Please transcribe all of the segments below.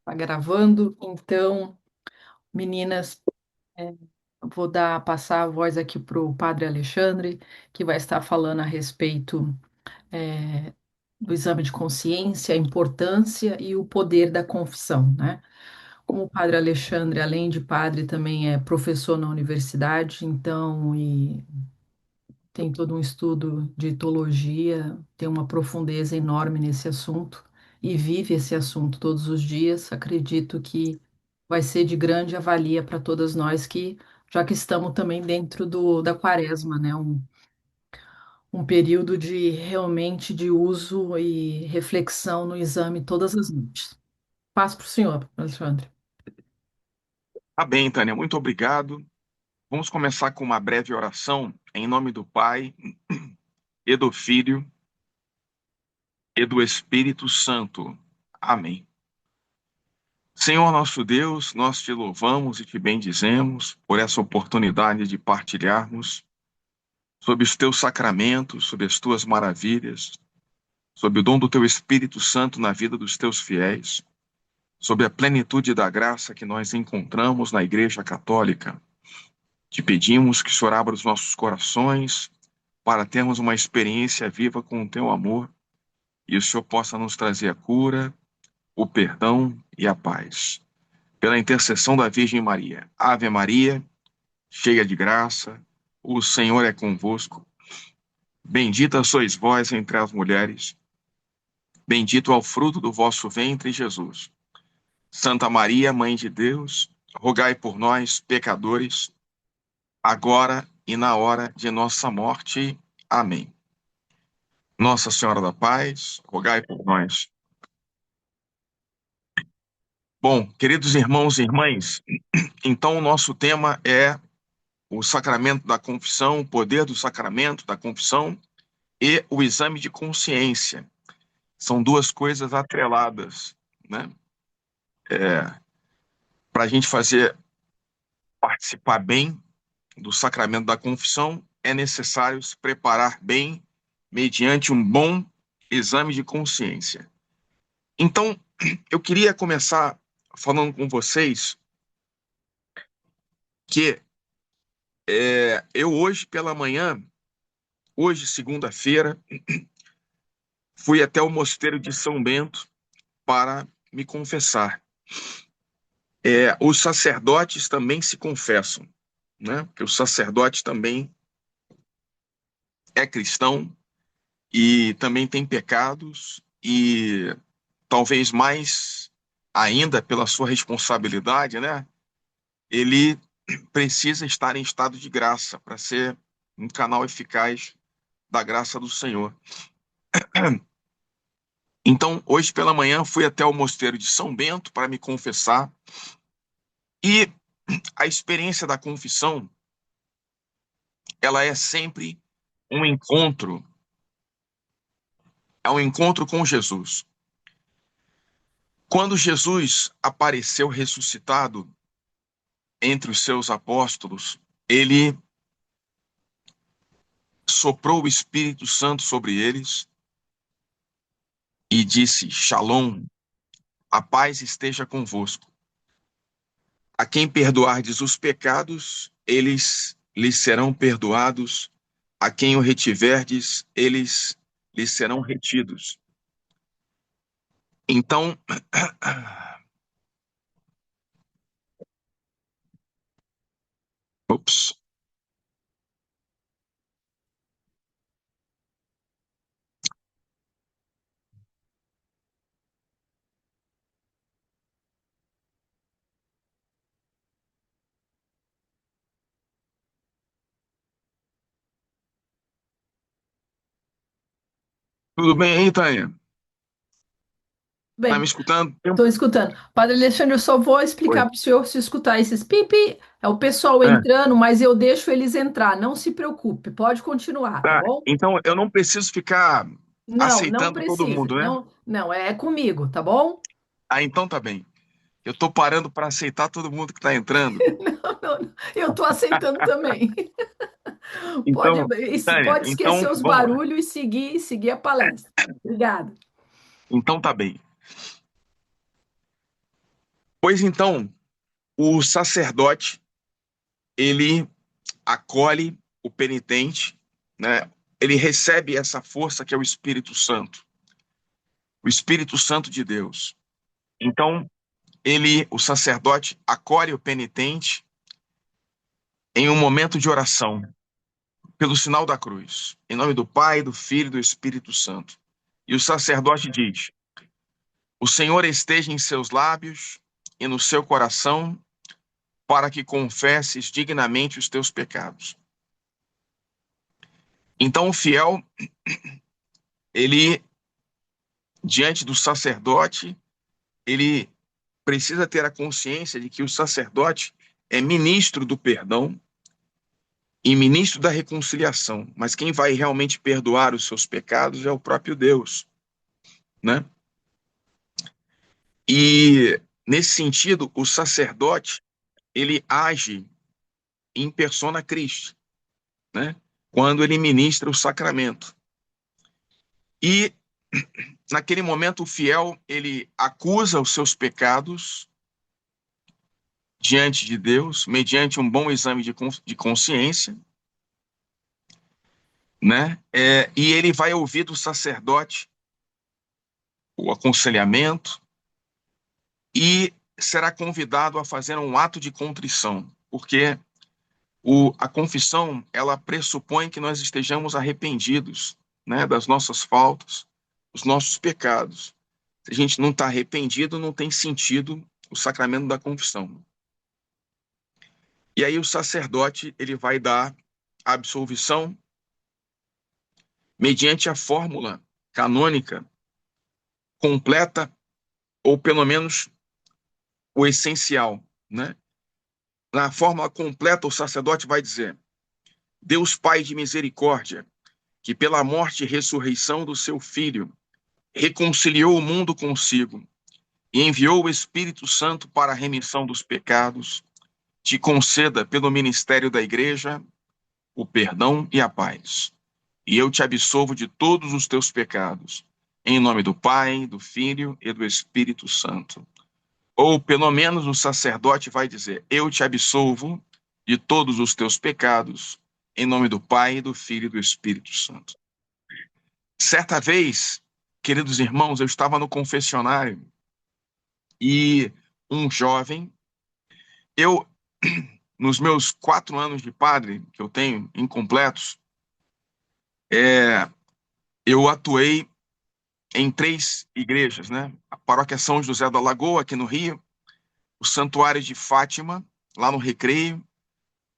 Tá gravando, então, meninas, eu vou passar a voz aqui para o Padre Alexandre, que vai estar falando a respeito, do exame de consciência, a importância e o poder da confissão, né? Como o Padre Alexandre, além de padre, também é professor na universidade, então, e tem todo um estudo de teologia, tem uma profundeza enorme nesse assunto e vive esse assunto todos os dias. Acredito que vai ser de grande avalia para todas nós que, já que estamos também dentro da quaresma, né? Um período de realmente de uso e reflexão no exame todas as noites. Passo para o senhor, Alexandre. Tá bem, Tânia, muito obrigado. Vamos começar com uma breve oração em nome do Pai e do Filho e do Espírito Santo. Amém. Senhor nosso Deus, nós te louvamos e te bendizemos por essa oportunidade de partilharmos sobre os teus sacramentos, sobre as tuas maravilhas, sobre o dom do teu Espírito Santo na vida dos teus fiéis, sobre a plenitude da graça que nós encontramos na Igreja Católica. Te pedimos que o Senhor abra os nossos corações para termos uma experiência viva com o teu amor e o Senhor possa nos trazer a cura, o perdão e a paz. Pela intercessão da Virgem Maria. Ave Maria, cheia de graça, o Senhor é convosco. Bendita sois vós entre as mulheres, bendito é o fruto do vosso ventre, Jesus. Santa Maria, Mãe de Deus, rogai por nós, pecadores, agora e na hora de nossa morte. Amém. Nossa Senhora da Paz, rogai por nós. Bom, queridos irmãos e irmãs, então o nosso tema é o sacramento da confissão, o poder do sacramento da confissão e o exame de consciência. São duas coisas atreladas, né? Para a gente participar bem do sacramento da confissão, é necessário se preparar bem mediante um bom exame de consciência. Então, eu queria começar falando com vocês que eu hoje pela manhã, hoje segunda-feira, fui até o mosteiro de São Bento para me confessar. Os sacerdotes também se confessam, né? Porque o sacerdote também é cristão e também tem pecados e talvez mais ainda pela sua responsabilidade, né? Ele precisa estar em estado de graça para ser um canal eficaz da graça do Senhor. Então, hoje pela manhã fui até o mosteiro de São Bento para me confessar e a experiência da confissão, ela é sempre um encontro, é um encontro com Jesus. Quando Jesus apareceu ressuscitado entre os seus apóstolos, ele soprou o Espírito Santo sobre eles e disse: Shalom, a paz esteja convosco. A quem perdoardes os pecados, eles lhes serão perdoados. A quem o retiverdes, eles lhes serão retidos. Então, ups, tudo bem aí, Tânia? Tá me Bem, escutando? estou escutando. Padre Alexandre, eu só vou Oi. explicar para o senhor se escutar esses pipi. É o pessoal É, entrando, mas eu deixo eles entrar. Não se preocupe, pode continuar, tá tá. bom? Então eu não preciso ficar Não, não aceitando todo precisa. mundo, né? Não, não, é comigo, tá bom? Ah, então tá bem. Eu tô parando para aceitar todo mundo que tá entrando. Não, não, eu estou aceitando também. Pode, Então, Tânia, pode esquecer então os vamos lá. barulhos e seguir a palestra. Obrigada. Então tá bem. Pois então, o sacerdote, ele acolhe o penitente, né? Ele recebe essa força que é o Espírito Santo de Deus. Então, o sacerdote, acolhe o penitente em um momento de oração, pelo sinal da cruz, em nome do Pai, do Filho e do Espírito Santo. E o sacerdote diz: O Senhor esteja em seus lábios e no seu coração, para que confesses dignamente os teus pecados. Então, o fiel, ele, diante do sacerdote, ele precisa ter a consciência de que o sacerdote é ministro do perdão e ministro da reconciliação, mas quem vai realmente perdoar os seus pecados é o próprio Deus, né? E nesse sentido, o sacerdote, ele age em persona Christi, né? Quando ele ministra o sacramento. E naquele momento o fiel, ele acusa os seus pecados diante de Deus, mediante um bom exame de consciência, né? E ele vai ouvir do sacerdote o aconselhamento e será convidado a fazer um ato de contrição, porque a confissão, ela pressupõe que nós estejamos arrependidos, né, das nossas faltas, dos nossos pecados. Se a gente não está arrependido, não tem sentido o sacramento da confissão. E aí o sacerdote, ele vai dar a absolvição mediante a fórmula canônica completa, ou pelo menos o essencial, né? Na fórmula completa, o sacerdote vai dizer: Deus Pai de misericórdia, que pela morte e ressurreição do seu Filho reconciliou o mundo consigo e enviou o Espírito Santo para a remissão dos pecados, te conceda, pelo ministério da Igreja, o perdão e a paz. E eu te absolvo de todos os teus pecados, em nome do Pai, do Filho e do Espírito Santo. Ou, pelo menos, o sacerdote vai dizer: Eu te absolvo de todos os teus pecados, em nome do Pai, do Filho e do Espírito Santo. Certa vez, queridos irmãos, eu estava no confessionário e um jovem, eu, nos meus 4 anos de padre, que eu tenho incompletos, é, eu atuei em 3 igrejas, né? A paróquia São José da Lagoa, aqui no Rio, o Santuário de Fátima, lá no Recreio,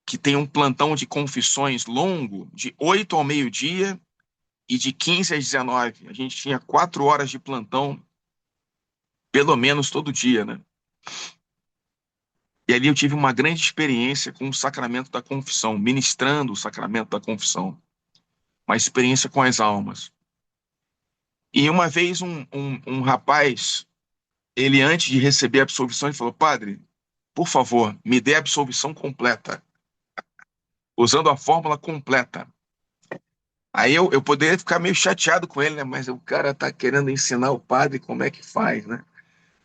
que tem um plantão de confissões longo, de 8 ao meio-dia e de 15 às 19. A gente tinha 4 horas de plantão, pelo menos todo dia, né? E ali eu tive uma grande experiência com o sacramento da confissão, ministrando o sacramento da confissão, uma experiência com as almas. E uma vez um rapaz, ele antes de receber a absolvição, ele falou: Padre, por favor, me dê a absolvição completa, usando a fórmula completa. Aí eu poderia ficar meio chateado com ele, né? Mas o cara tá querendo ensinar o padre como é que faz, né?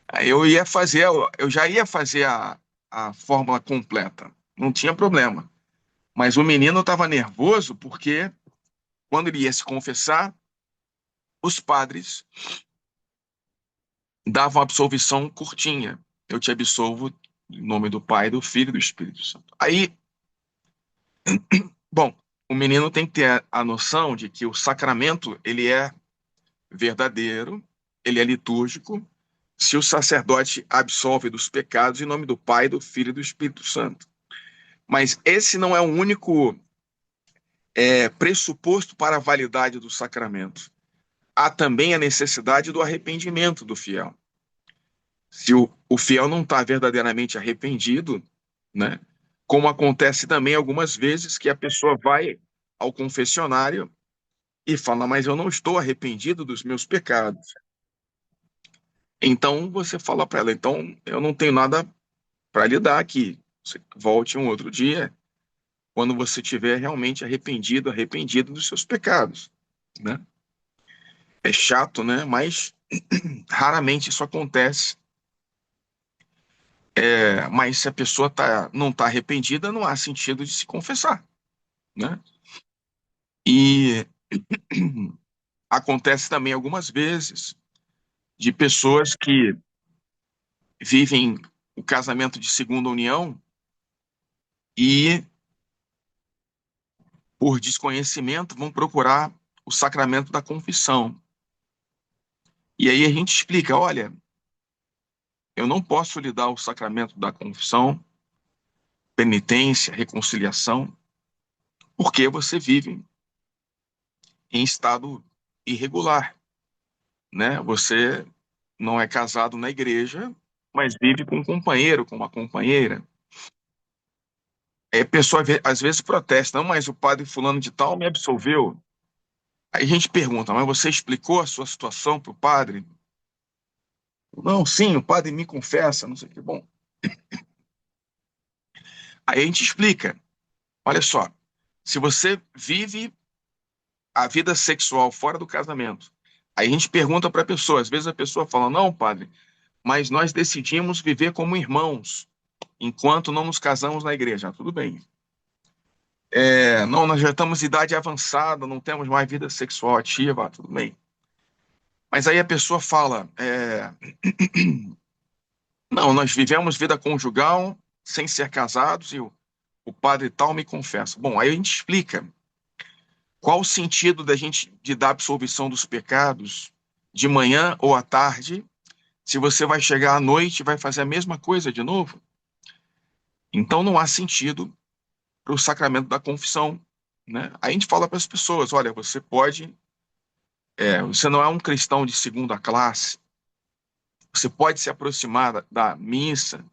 Aí eu já ia fazer a fórmula completa, não tinha problema. Mas o menino estava nervoso porque, quando ele ia se confessar, os padres davam absolvição curtinha. Eu te absolvo em nome do Pai, do Filho e do Espírito Santo. Aí, bom, o menino tem que ter a noção de que o sacramento, ele é verdadeiro, ele é litúrgico, se o sacerdote absolve dos pecados em nome do Pai, do Filho e do Espírito Santo. Mas esse não é o único pressuposto para a validade do sacramento. Há também a necessidade do arrependimento do fiel. Se o fiel não está verdadeiramente arrependido, né? Como acontece também algumas vezes que a pessoa vai ao confessionário e fala: Mas eu não estou arrependido dos meus pecados. Então você fala para ela: Então eu não tenho nada para lhe dar aqui. Você volte um outro dia, quando você estiver realmente arrependido dos seus pecados, né? É chato, né? Mas raramente isso acontece. Mas se a pessoa não está arrependida, não há sentido de se confessar, né? E acontece também algumas vezes de pessoas que vivem o casamento de segunda união e, por desconhecimento, vão procurar o sacramento da confissão. E aí a gente explica, olha, eu não posso lhe dar o sacramento da confissão, penitência, reconciliação, porque você vive em estado irregular, né? Você não é casado na igreja, mas vive com um companheiro, com uma companheira. Aí a pessoa às vezes protesta, não, mas o padre fulano de tal me absolveu. Aí a gente pergunta, mas você explicou a sua situação para o padre? Não, sim, o padre me confessa, não sei o que. Bom, aí a gente explica, olha só, se você vive a vida sexual fora do casamento, aí a gente pergunta para a pessoa, às vezes a pessoa fala, não, padre, mas nós decidimos viver como irmãos, enquanto não nos casamos na igreja. Ah, tudo bem. Não, nós já estamos em idade avançada, não temos mais vida sexual ativa, ah, tudo bem. Mas aí a pessoa fala, não, nós vivemos vida conjugal sem ser casados e o padre tal me confessa. Bom, aí a gente explica qual o sentido da gente de dar absolvição dos pecados de manhã ou à tarde, se você vai chegar à noite e vai fazer a mesma coisa de novo. Então não há sentido para o sacramento da confissão, né? Aí a gente fala para as pessoas, olha, você não é um cristão de segunda classe, você pode se aproximar da missa,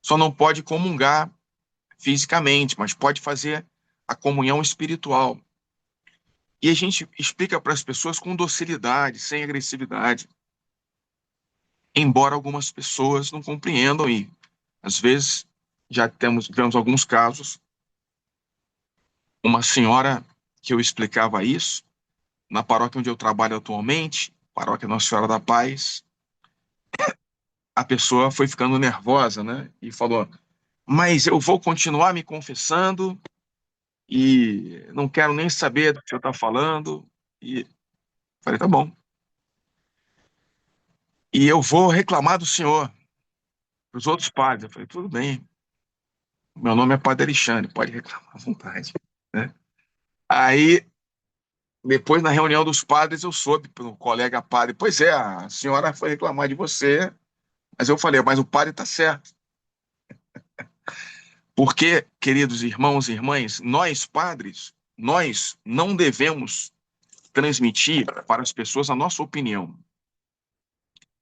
só não pode comungar fisicamente, mas pode fazer a comunhão espiritual. E a gente explica para as pessoas com docilidade, sem agressividade, embora algumas pessoas não compreendam e às vezes tivemos alguns casos, uma senhora que eu explicava isso na paróquia onde eu trabalho atualmente, paróquia Nossa Senhora da Paz, a pessoa foi ficando nervosa, né? E falou: mas eu vou continuar me confessando e não quero nem saber do que você está falando. E falei: tá bom. E eu vou reclamar do senhor para os outros padres. Eu falei: tudo bem, meu nome é Padre Alexandre, pode reclamar à vontade, né? Aí, depois, na reunião dos padres, eu soube pelo colega padre: pois é, a senhora foi reclamar de você, mas eu falei: mas o padre está certo. Porque, queridos irmãos e irmãs, nós padres, nós não devemos transmitir para as pessoas a nossa opinião,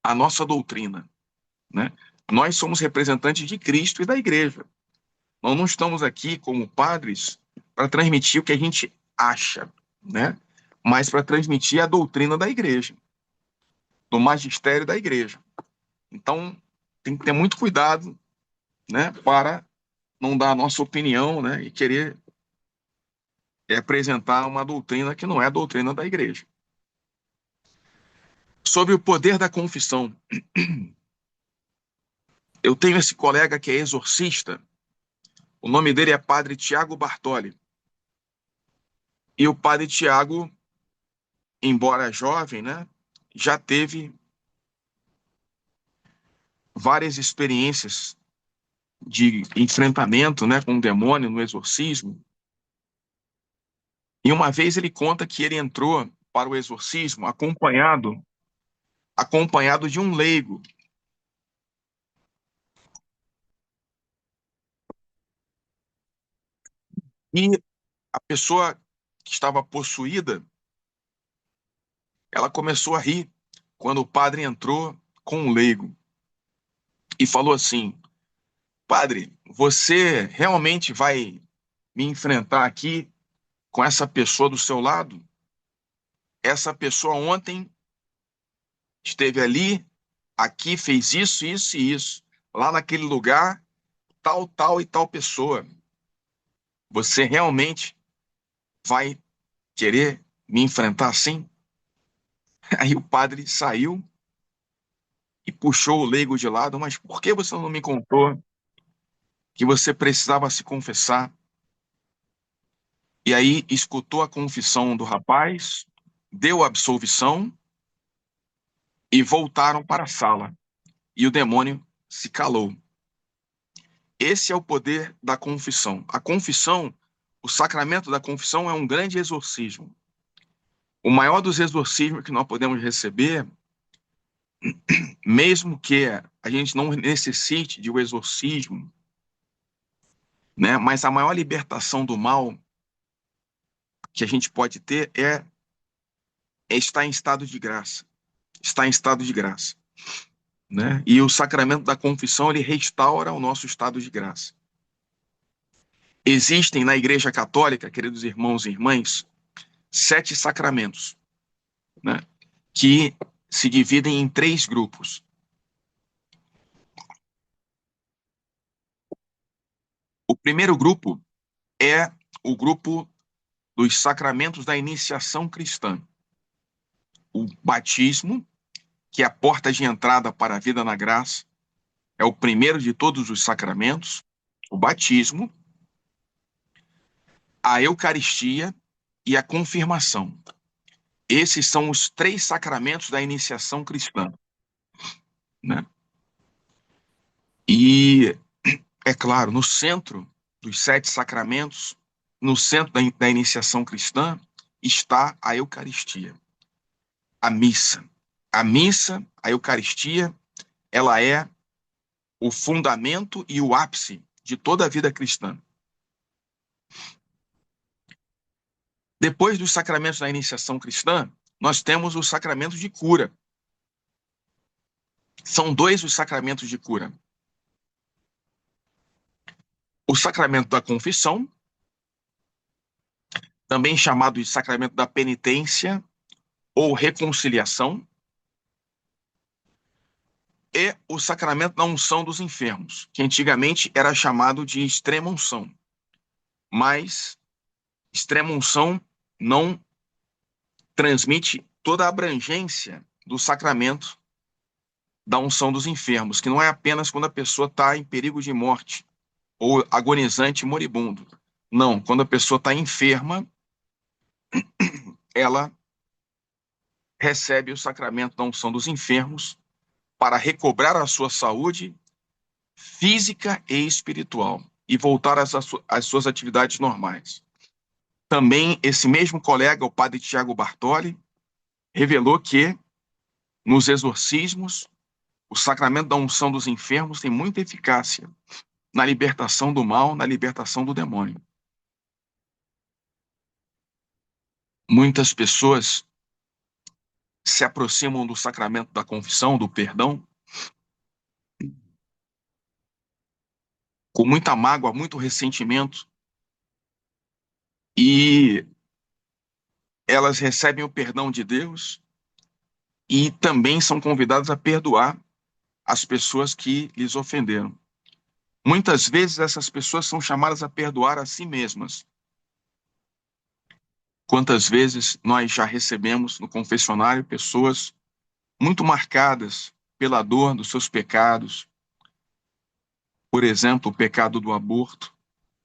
a nossa doutrina, né? Nós somos representantes de Cristo e da igreja. Nós não estamos aqui como padres para transmitir o que a gente acha, né? Mas para transmitir a doutrina da igreja, do magistério da igreja. Então, tem que ter muito cuidado, né, para não dar a nossa opinião, né, e querer apresentar uma doutrina que não é a doutrina da igreja. Sobre o poder da confissão. Eu tenho esse colega que é exorcista, o nome dele é Padre Tiago Bartoli. E o Padre Tiago, embora jovem, né, já teve várias experiências de enfrentamento, né, com o demônio no exorcismo. E uma vez ele conta que ele entrou para o exorcismo acompanhado de um leigo. E a pessoa que estava possuída, ela começou a rir quando o padre entrou com o leigo e falou assim: padre, você realmente vai me enfrentar aqui com essa pessoa do seu lado? Essa pessoa ontem esteve ali, aqui, fez isso, isso e isso. Lá naquele lugar, tal, tal e tal pessoa. Você realmente vai querer me enfrentar assim? Aí o padre saiu e puxou o leigo de lado. Mas por que você não me contou? que você precisava se confessar. E aí escutou a confissão do rapaz, deu a absolvição e voltaram para a sala. E o demônio se calou. Esse é o poder da confissão. A confissão, o sacramento da confissão é um grande exorcismo. O maior dos exorcismos que nós podemos receber, mesmo que a gente não necessite de um exorcismo, né? Mas a maior libertação do mal que a gente pode ter é estar em estado de graça. Estar em estado de graça, né? E o sacramento da confissão, ele restaura o nosso estado de graça. Existem na Igreja Católica, queridos irmãos e irmãs, 7 sacramentos, né? Que se dividem em 3 grupos. O primeiro grupo é o grupo dos sacramentos da iniciação cristã. O batismo, que é a porta de entrada para a vida na graça, é o primeiro de todos os sacramentos. O batismo, a Eucaristia e a confirmação. Esses são os 3 sacramentos da iniciação cristã, né? E, é claro, no centro dos 7 sacramentos, no centro da iniciação cristã, está a Eucaristia, a missa. A missa, a Eucaristia, ela é o fundamento e o ápice de toda a vida cristã. Depois dos sacramentos da iniciação cristã, nós temos o sacramento de cura. São 2 os sacramentos de cura. O sacramento da confissão, também chamado de sacramento da penitência ou reconciliação, e o sacramento da unção dos enfermos, que antigamente era chamado de extrema-unção. Mas extrema-unção não transmite toda a abrangência do sacramento da unção dos enfermos, que não é apenas quando a pessoa está em perigo de morte ou agonizante e moribundo. Não, quando a pessoa está enferma, ela recebe o sacramento da unção dos enfermos para recobrar a sua saúde física e espiritual e voltar às suas atividades normais. Também esse mesmo colega, o padre Tiago Bartoli, revelou que nos exorcismos, o sacramento da unção dos enfermos tem muita eficácia na libertação do mal, na libertação do demônio. Muitas pessoas se aproximam do sacramento da confissão, do perdão, com muita mágoa, muito ressentimento, e elas recebem o perdão de Deus e também são convidadas a perdoar as pessoas que lhes ofenderam. Muitas vezes essas pessoas são chamadas a perdoar a si mesmas. Quantas vezes nós já recebemos no confessionário pessoas muito marcadas pela dor dos seus pecados, por exemplo, o pecado do aborto,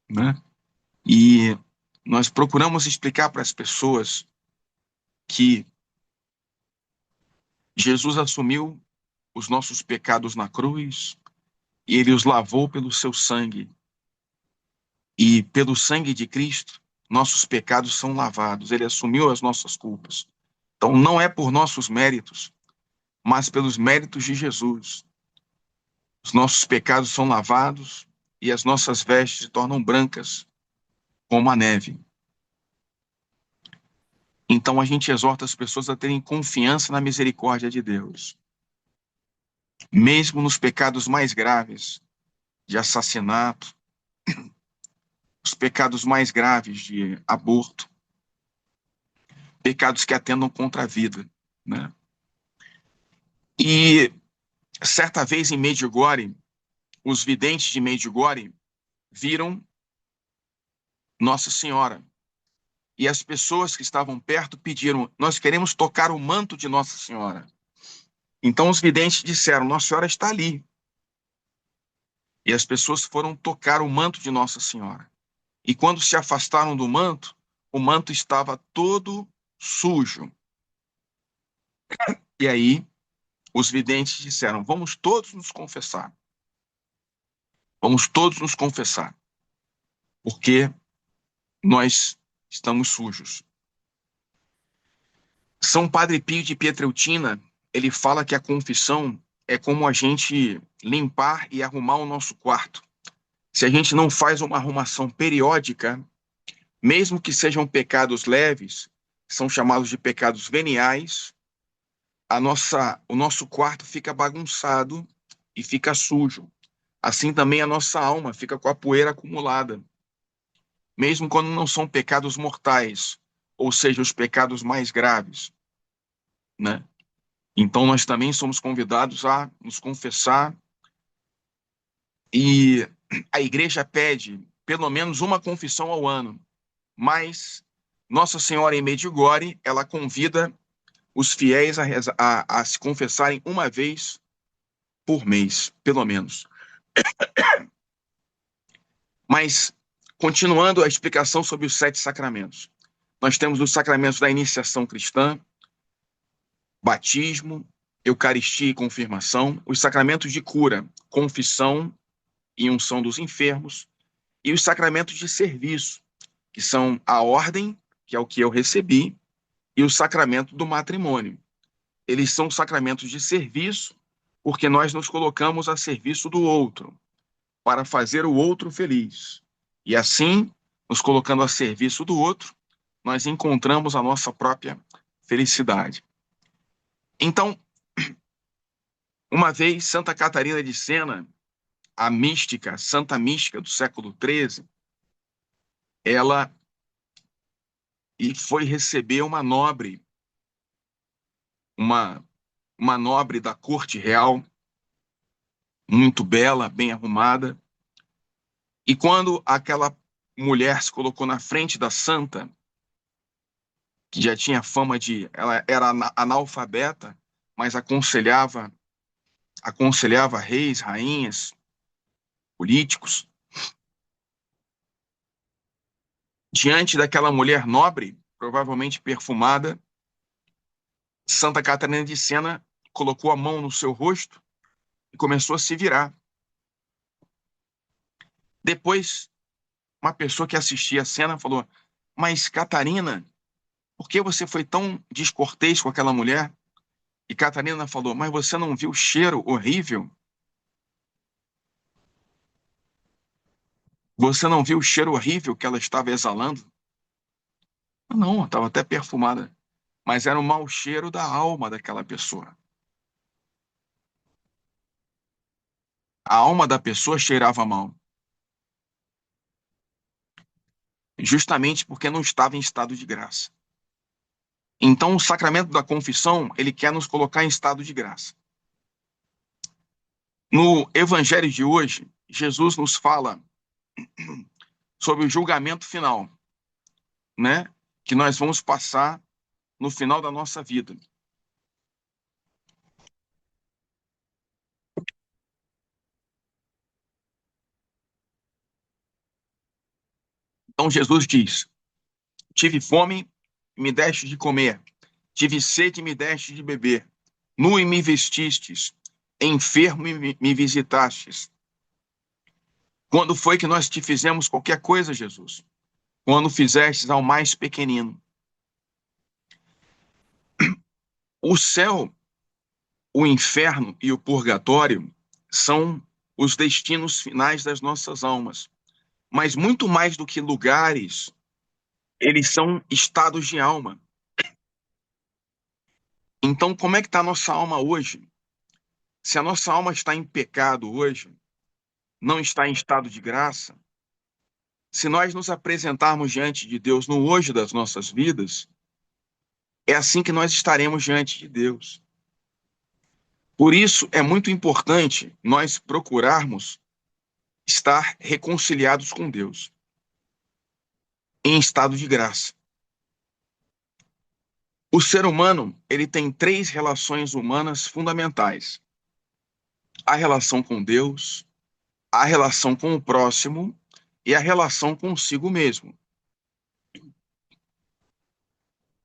né? E nós procuramos explicar para as pessoas que Jesus assumiu os nossos pecados na cruz e ele os lavou pelo seu sangue. E pelo sangue de Cristo, nossos pecados são lavados. Ele assumiu as nossas culpas. Então não é por nossos méritos, mas pelos méritos de Jesus. Os nossos pecados são lavados e as nossas vestes se tornam brancas como a neve. Então a gente exorta as pessoas a terem confiança na misericórdia de Deus. Mesmo nos pecados mais graves, de assassinato, os pecados mais graves de aborto, pecados que atentam contra a vida, né? E certa vez em Medjugorje, os videntes de Medjugorje viram Nossa Senhora. E as pessoas que estavam perto pediram: nós queremos tocar o manto de Nossa Senhora. Então os videntes disseram: Nossa Senhora está ali. E as pessoas foram tocar o manto de Nossa Senhora. E quando se afastaram do manto, o manto estava todo sujo. E aí os videntes disseram: vamos todos nos confessar. Vamos todos nos confessar, porque nós estamos sujos. São Padre Pio de Pietrelcina, ele fala que a confissão é como a gente limpar e arrumar o nosso quarto. Se a gente não faz uma arrumação periódica, mesmo que sejam pecados leves, são chamados de pecados veniais, o nosso quarto fica bagunçado e fica sujo. Assim também a nossa alma fica com a poeira acumulada, mesmo quando não são pecados mortais, ou seja, os pecados mais graves, né? Então nós também somos convidados a nos confessar e a igreja pede pelo menos uma confissão ao ano, mas Nossa Senhora em Medjugorje, ela convida os fiéis a se confessarem uma vez por mês, pelo menos. Mas, continuando a explicação sobre os 7 sacramentos, nós temos os sacramentos da iniciação cristã, batismo, eucaristia e confirmação, os sacramentos de cura, confissão e unção dos enfermos, e os sacramentos de serviço, que são a ordem, que é o que eu recebi, e o sacramento do matrimônio. Eles são sacramentos de serviço, porque nós nos colocamos a serviço do outro, para fazer o outro feliz. E assim, nos colocando a serviço do outro, nós encontramos a nossa própria felicidade. Então, uma vez, Santa Catarina de Sena, a mística, santa mística do século XIII, ela foi receber uma, uma nobre da corte real, muito bela, bem arrumada. E quando aquela mulher se colocou na frente da santa, que já tinha fama de, ela era analfabeta, mas aconselhava reis, rainhas, políticos. Diante daquela mulher nobre, provavelmente perfumada, Santa Catarina de Sena colocou a mão no seu rosto e começou a se virar. Depois, uma pessoa que assistia a cena falou: mas Catarina, por que você foi tão descortês com aquela mulher? E Catarina falou: mas você não viu o cheiro horrível? Você não viu o cheiro horrível que ela estava exalando? Não, estava até perfumada. Mas era o mau cheiro da alma daquela pessoa. A alma da pessoa cheirava mal, justamente porque não estava em estado de graça. Então, o sacramento da confissão, ele quer nos colocar em estado de graça. No evangelho de hoje, Jesus nos fala sobre o julgamento final, né? Que nós vamos passar no final da nossa vida. Então, Jesus diz: tive fome e me deste de comer, tive sede e me deste de beber, nu e me vestistes, enfermo e me visitastes. Quando foi que nós te fizemos qualquer coisa, Jesus? Quando fizestes ao mais pequenino. O céu, o inferno e o purgatório são os destinos finais das nossas almas. Mas muito mais do que lugares, eles são estados de alma. Então, como é que está a nossa alma hoje? Se a nossa alma está em pecado hoje, não está em estado de graça, se nós nos apresentarmos diante de Deus no hoje das nossas vidas, é assim que nós estaremos diante de Deus. Por isso, é muito importante nós procurarmos estar reconciliados com Deus, em estado de graça. O ser humano, ele tem 3 relações humanas fundamentais: a relação com Deus, a relação com o próximo e a relação consigo mesmo.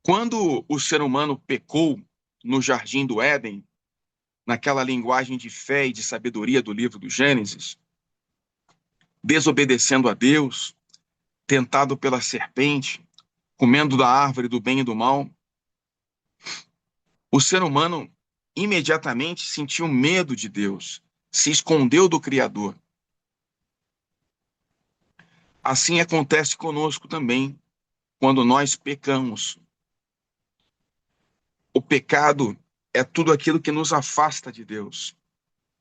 Quando o ser humano pecou no jardim do Éden, naquela linguagem de fé e de sabedoria do livro do Gênesis, desobedecendo a Deus, tentado pela serpente, comendo da árvore do bem e do mal, o ser humano imediatamente sentiu medo de Deus, se escondeu do Criador. Assim acontece conosco também, quando nós pecamos. O pecado é tudo aquilo que nos afasta de Deus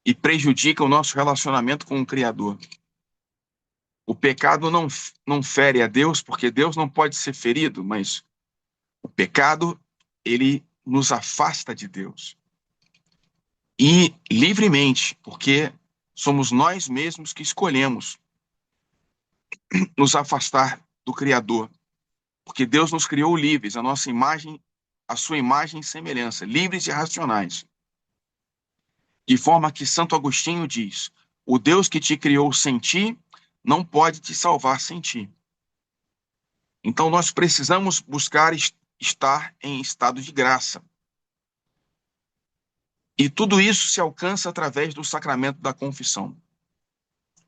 e prejudica o nosso relacionamento com o Criador. O pecado não fere a Deus, porque Deus não pode ser ferido, mas o pecado, ele nos afasta de Deus. E livremente, porque somos nós mesmos que escolhemos nos afastar do Criador. Porque Deus nos criou livres, a nossa imagem, a sua imagem e semelhança, livres e racionais. De forma que Santo Agostinho diz: o Deus que te criou sem ti não pode te salvar sem ti. Então nós precisamos buscar estar em estado de graça. E tudo isso se alcança através do sacramento da confissão.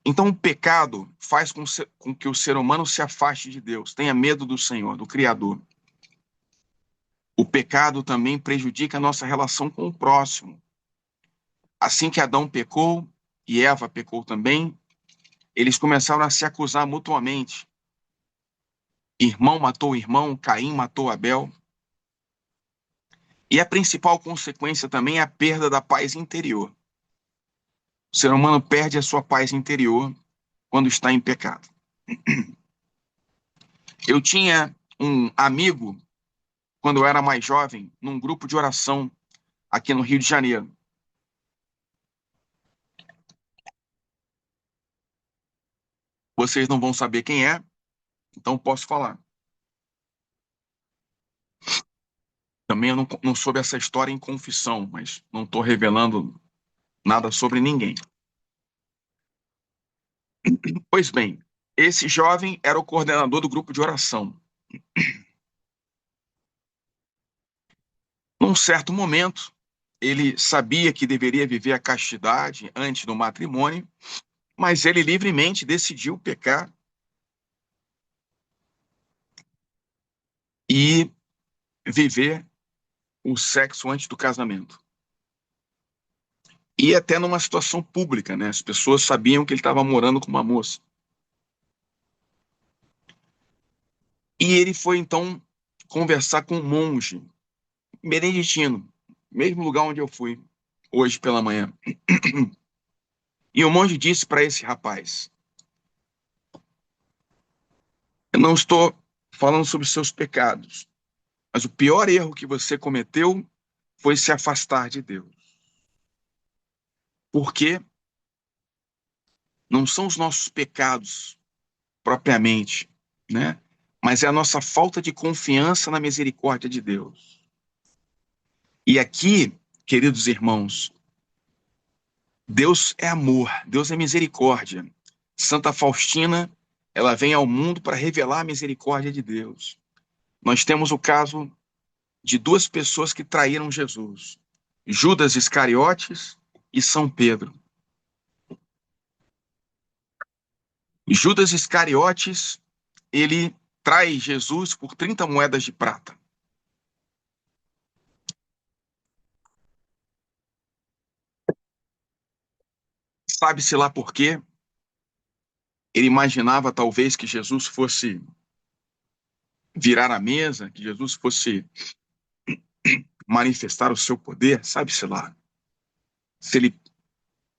Então o pecado faz com que o ser humano se afaste de Deus, tenha medo do Senhor, do Criador. O pecado também prejudica a nossa relação com o próximo. Assim que Adão pecou e Eva pecou também, eles começaram a se acusar mutuamente. Irmão matou irmão, Caim matou Abel. E a principal consequência também é a perda da paz interior. O ser humano perde a sua paz interior quando está em pecado. Eu tinha um amigo, quando eu era mais jovem, num grupo de oração aqui no Rio de Janeiro. Vocês não vão saber quem é, então posso falar. Também eu não soube essa história em confissão, mas não estou revelando nada sobre ninguém. Pois bem, esse jovem era o coordenador do grupo de oração. Num certo momento, ele sabia que deveria viver a castidade antes do matrimônio, mas ele livremente decidiu pecar e viver o sexo antes do casamento. E até numa situação pública, né? As pessoas sabiam que ele estava morando com uma moça. E ele foi então conversar com um monge beneditino, mesmo lugar onde eu fui hoje pela manhã. E o monge disse para esse rapaz: eu não estou falando sobre seus pecados, mas o pior erro que você cometeu foi se afastar de Deus. Porque não são os nossos pecados propriamente, né? Mas é a nossa falta de confiança na misericórdia de Deus. E aqui, queridos irmãos, Deus é amor, Deus é misericórdia. Santa Faustina, ela vem ao mundo para revelar a misericórdia de Deus. Nós temos o caso de duas pessoas que traíram Jesus: Judas Iscariotes e São Pedro. Judas Iscariotes, ele trai Jesus por 30 moedas de prata. Sabe-se lá por quê? Ele imaginava talvez que Jesus fosse virar a mesa, que Jesus fosse manifestar o seu poder, sabe-se lá. Se ele,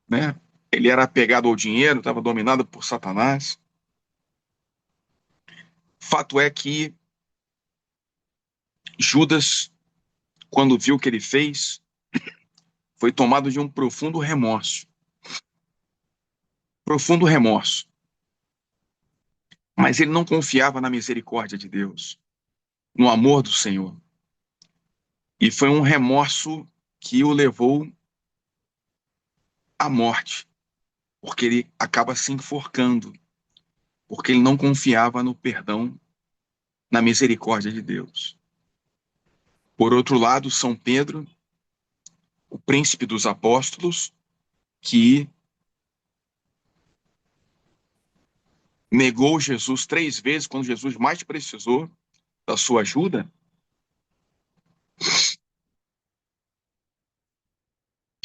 né, ele era apegado ao dinheiro, estava dominado por Satanás. Fato é que Judas, quando viu o que ele fez, foi tomado de um profundo remorso. Profundo remorso. Mas ele não confiava na misericórdia de Deus, no amor do Senhor. E foi um remorso que o levou à morte. porque ele acaba se enforcando, porque ele não confiava no perdão, na misericórdia de Deus. Por outro lado, São Pedro, o príncipe dos apóstolos, que negou Jesus 3 vezes quando Jesus mais precisou da sua ajuda.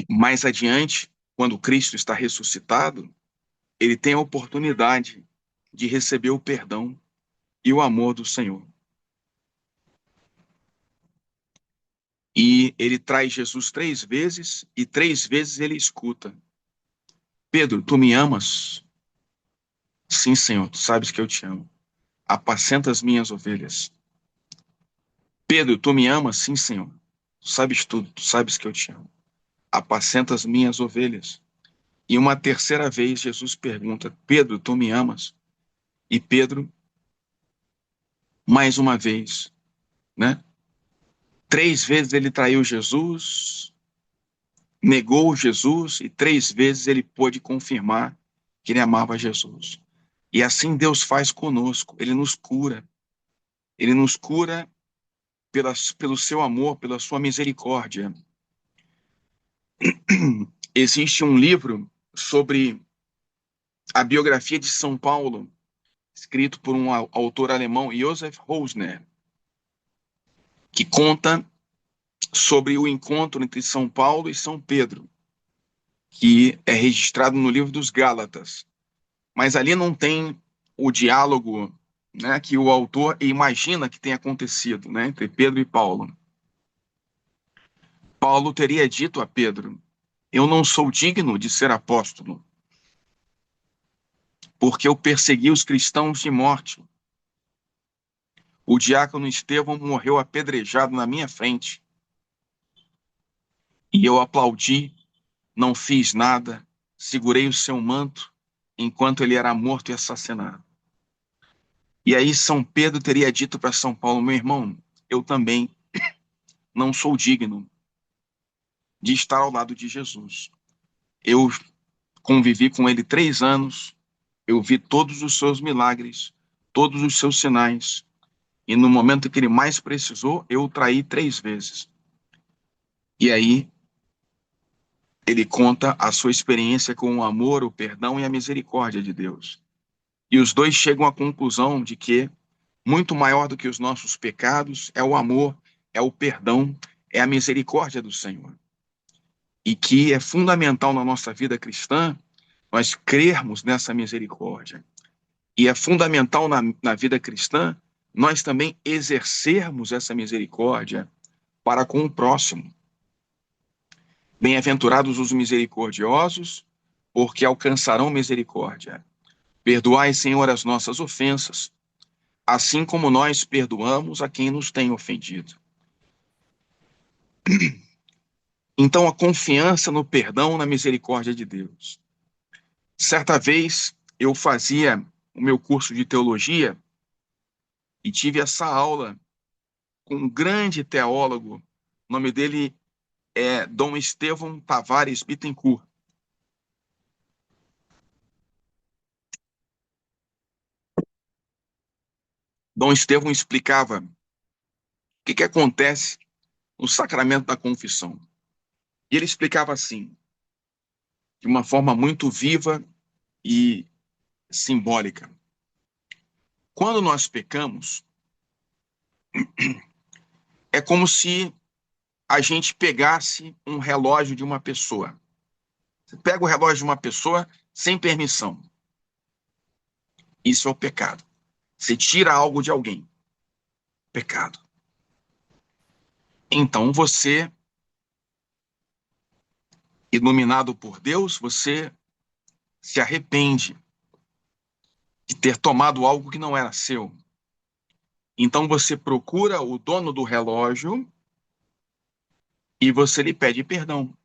Mais adiante, quando Cristo está ressuscitado, ele tem a oportunidade de receber o perdão e o amor do Senhor. E ele traz Jesus 3 vezes e 3 vezes ele escuta: Pedro, tu me amas? Sim, Senhor, tu sabes que eu te amo. Apacenta as minhas ovelhas. Pedro, tu me amas? Sim, Senhor. Tu sabes tudo, tu sabes que eu te amo. Apacenta as minhas ovelhas. E uma terceira vez Jesus pergunta: Pedro, tu me amas? E Pedro, mais uma vez, né? 3 vezes ele traiu Jesus, negou Jesus, e 3 vezes ele pôde confirmar que ele amava Jesus. E assim Deus faz conosco, ele nos cura. Ele nos cura pelo seu amor, pela sua misericórdia. Existe um livro sobre a biografia de São Paulo, escrito por um autor alemão, Josef Rosner, que conta sobre o encontro entre São Paulo e São Pedro, que é registrado no livro dos Gálatas. Mas ali não tem o diálogo, né, que o autor imagina que tenha acontecido, né, entre Pedro e Paulo. Paulo teria dito a Pedro: Eu não sou digno de ser apóstolo, porque eu persegui os cristãos de morte. O diácono Estevão morreu apedrejado na minha frente. E eu aplaudi, não fiz nada, segurei o seu manto enquanto ele era morto e assassinado. E aí São Pedro teria dito para São Paulo: Meu irmão, eu também não sou digno de estar ao lado de Jesus. Eu convivi com ele 3 anos, eu vi todos os seus milagres, todos os seus sinais, e no momento que ele mais precisou, eu o traí 3 vezes. E aí ele conta a sua experiência com o amor, o perdão e a misericórdia de Deus. E os dois chegam à conclusão de que muito maior do que os nossos pecados é o amor, é o perdão, é a misericórdia do Senhor. E que é fundamental na nossa vida cristã nós crermos nessa misericórdia. E é fundamental na vida cristã nós também exercermos essa misericórdia para com o próximo. Bem-aventurados os misericordiosos, porque alcançarão misericórdia. Perdoai, Senhor, as nossas ofensas, assim como nós perdoamos a quem nos tem ofendido. Então, a confiança no perdão, na misericórdia de Deus. Certa vez, eu fazia o meu curso de teologia e tive essa aula com um grande teólogo. O nome dele é Dom Estevão Tavares Bittencourt. Dom Estevão explicava o que acontece no sacramento da confissão. E ele explicava assim, de uma forma muito viva e simbólica. Quando nós pecamos, é como se a gente pegasse um relógio de uma pessoa. Você pega o relógio de uma pessoa sem permissão. Isso é o pecado. Você tira algo de alguém. Pecado. Então você, iluminado por Deus, você se arrepende de ter tomado algo que não era seu. Então você procura o dono do relógio e você lhe pede perdão.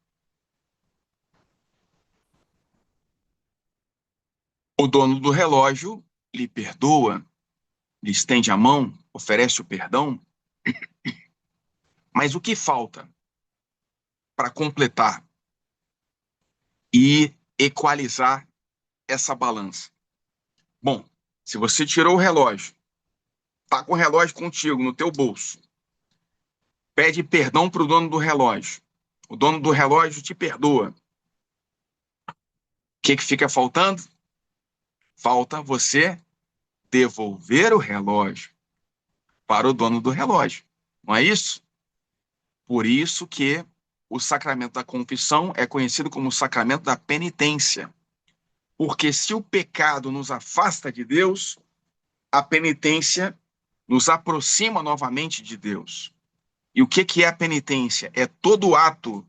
O dono do relógio lhe perdoa, lhe estende a mão, oferece o perdão, mas o que falta para completar e equalizar essa balança? Bom, se você tirou o relógio, tá com o relógio contigo no teu bolso, pede perdão para o dono do relógio. O dono do relógio te perdoa. O que que fica faltando? Falta você devolver o relógio para o dono do relógio. Não é isso? Por isso que o sacramento da confissão é conhecido como o sacramento da penitência. Porque se o pecado nos afasta de Deus, a penitência nos aproxima novamente de Deus. E o que que é a penitência? É todo ato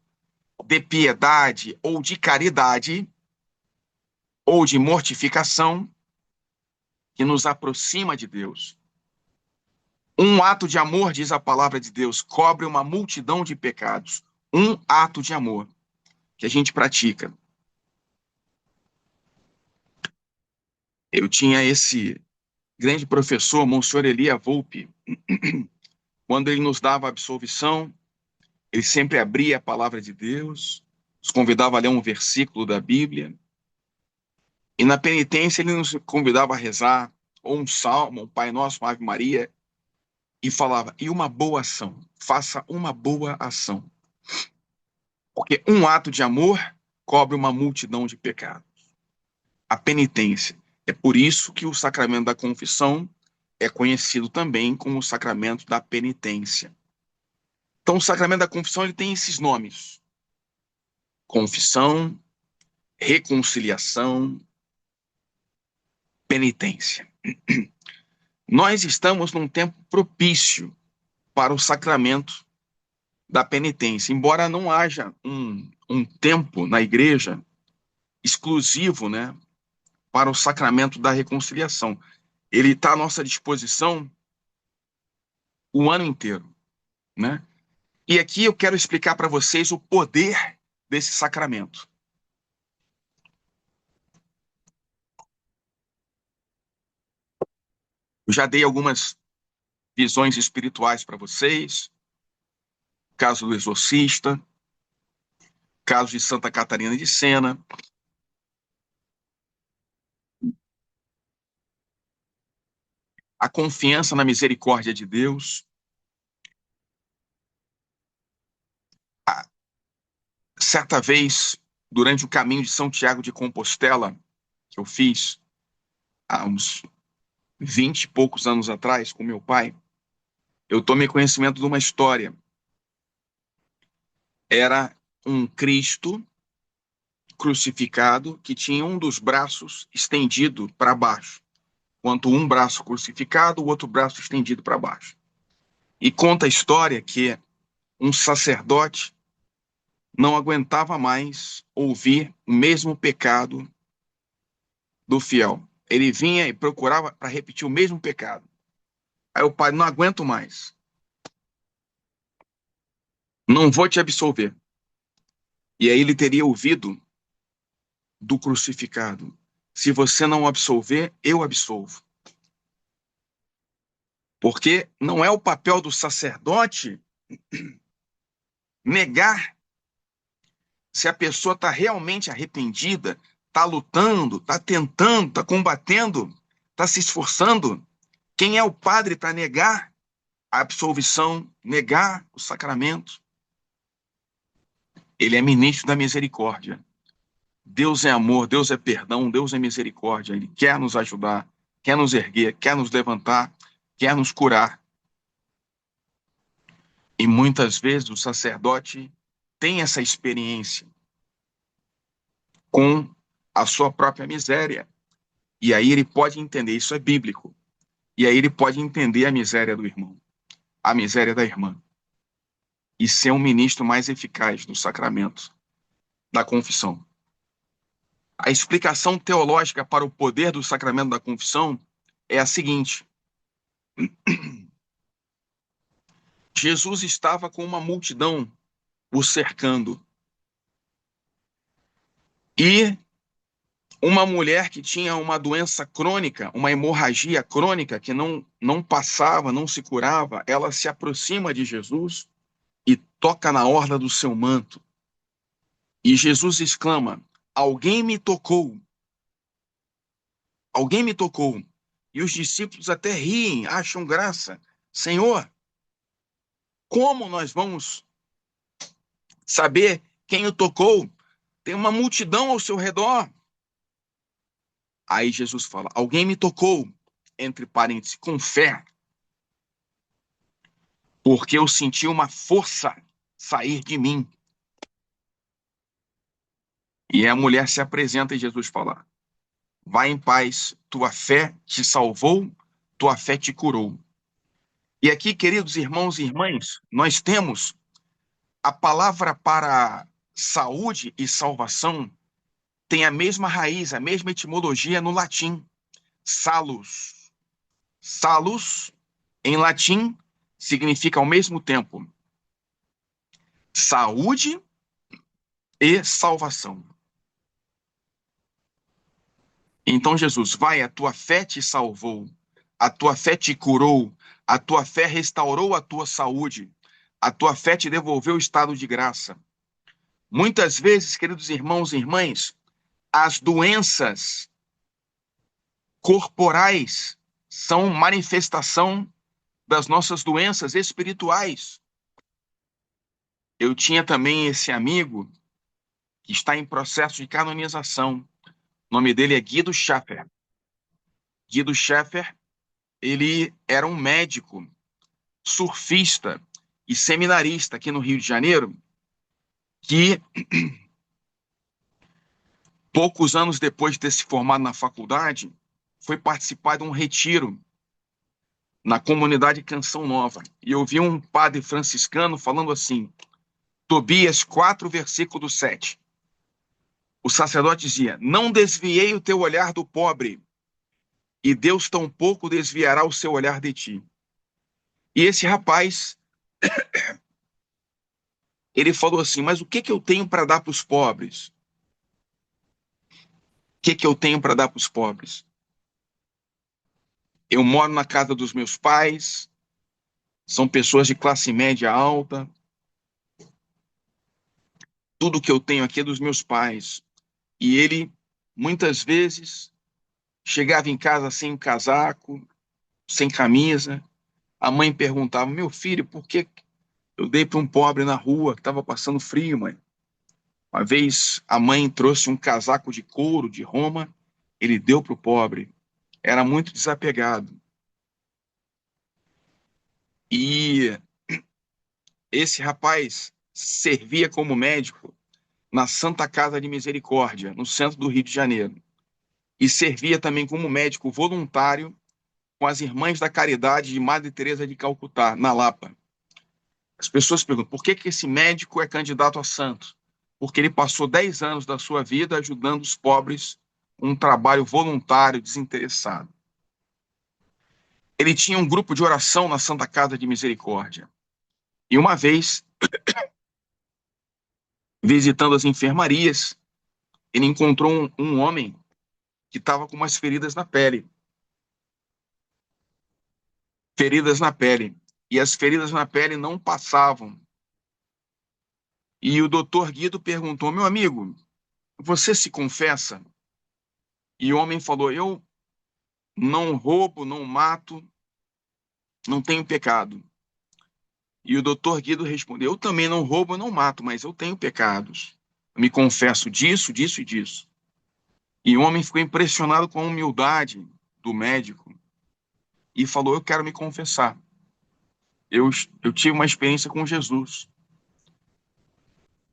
de piedade ou de caridade ou de mortificação que nos aproxima de Deus. Um ato de amor, diz a palavra de Deus, cobre uma multidão de pecados. Um ato de amor que a gente pratica. Eu tinha esse grande professor, Monsenhor Elia Volpe, quando ele nos dava a absolvição, ele sempre abria a palavra de Deus, nos convidava a ler um versículo da Bíblia, e na penitência ele nos convidava a rezar, ou um salmo, um Pai Nosso, uma Ave Maria, e falava, e uma boa ação, faça uma boa ação. Porque um ato de amor cobre uma multidão de pecados. A penitência. É por isso que o sacramento da confissão é conhecido também como o sacramento da penitência. Então, o sacramento da confissão ele tem esses nomes: confissão, reconciliação, penitência. Nós estamos num tempo propício para o sacramento da penitência, embora não haja um tempo na igreja exclusivo, né, para o sacramento da reconciliação. Ele está à nossa disposição o ano inteiro, né? E aqui eu quero explicar para vocês o poder desse sacramento. Eu já dei algumas visões espirituais para vocês, caso do exorcista, caso de Santa Catarina de Sena. A confiança na misericórdia de Deus. Certa vez, durante o caminho de São Tiago de Compostela, que eu fiz há uns 20 e poucos anos atrás com meu pai, eu tomei conhecimento de uma história. Era um Cristo crucificado que tinha um dos braços estendido para baixo, enquanto um braço crucificado, o outro braço estendido para baixo. E conta a história que um sacerdote não aguentava mais ouvir o mesmo pecado do fiel. Ele vinha e procurava para repetir o mesmo pecado. Aí o pai, não aguento mais. Não vou te absolver. E aí ele teria ouvido do crucificado. Se você não absolver, eu absolvo. Porque não é o papel do sacerdote negar se a pessoa está realmente arrependida, está lutando, está tentando, está combatendo, está se esforçando. Quem é o padre para negar a absolvição, negar o sacramento? Ele é ministro da misericórdia. Deus é amor, Deus é perdão, Deus é misericórdia. Ele quer nos ajudar, quer nos erguer, quer nos levantar, quer nos curar. E muitas vezes o sacerdote tem essa experiência com a sua própria miséria. E aí ele pode entender, isso é bíblico. E aí ele pode entender a miséria do irmão, a miséria da irmã. E ser um ministro mais eficaz do sacramento da confissão. A explicação teológica para o poder do sacramento da confissão é a seguinte: Jesus estava com uma multidão o cercando. E uma mulher que tinha uma doença crônica, uma hemorragia crônica, que não passava, não se curava, ela se aproxima de Jesus e toca na orla do seu manto. E Jesus exclama: alguém me tocou. alguém me tocou. E os discípulos até riem, acham graça. Senhor, como nós vamos saber quem o tocou? Tem uma multidão ao seu redor. Aí Jesus fala: alguém me tocou, entre parênteses, com fé, porque eu senti uma força sair de mim. E a mulher se apresenta e Jesus fala: vai em paz, tua fé te salvou, tua fé te curou. E aqui, queridos irmãos e irmãs, nós temos a palavra para saúde e salvação tem a mesma raiz, a mesma etimologia no latim, salus. Salus, em latim, significa ao mesmo tempo saúde e salvação. Então Jesus, vai, a tua fé te salvou, a tua fé te curou, a tua fé restaurou a tua saúde, a tua fé te devolveu o estado de graça. Muitas vezes, queridos irmãos e irmãs, as doenças corporais são manifestação das nossas doenças espirituais. Eu tinha também esse amigo que está em processo de canonização. O nome dele é Guido Schaffer. Guido Schaffer, ele era um médico, surfista e seminarista aqui no Rio de Janeiro, que poucos anos depois de ter se formado na faculdade, foi participar de um retiro na comunidade Canção Nova. E eu vi um padre franciscano falando assim, Tobias 4, versículo 7. O sacerdote dizia, não desviei o teu olhar do pobre, e Deus tampouco desviará o seu olhar de ti. E esse rapaz, ele falou assim, mas o que que eu tenho para dar para os pobres? O que que eu tenho para dar para os pobres? Eu moro na casa dos meus pais, são pessoas de classe média alta, tudo que eu tenho aqui é dos meus pais. E ele, muitas vezes, chegava em casa sem casaco, sem camisa. A mãe perguntava, meu filho, por que eu dei para um pobre na rua que estava passando frio, mãe? Uma vez a mãe trouxe um casaco de couro de Roma, ele deu para o pobre. Era muito desapegado. E esse rapaz servia como médico na Santa Casa de Misericórdia, no centro do Rio de Janeiro. E servia também como médico voluntário com as Irmãs da Caridade de Madre Teresa de Calcutá, na Lapa. As pessoas perguntam, por que que esse médico é candidato a santo? Porque ele passou 10 anos da sua vida ajudando os pobres com um trabalho voluntário, desinteressado. Ele tinha um grupo de oração na Santa Casa de Misericórdia. E uma vez, visitando as enfermarias, ele encontrou um homem que estava com umas feridas na pele. Feridas na pele. E as feridas na pele não passavam. E o doutor Guido perguntou, meu amigo, você se confessa? E o homem falou, eu não roubo, não mato, não tenho pecado. E o doutor Guido respondeu, eu também não roubo, não mato, mas eu tenho pecados. Eu me confesso disso, disso e disso. E o homem ficou impressionado com a humildade do médico e falou, eu quero me confessar. Eu tive uma experiência com Jesus,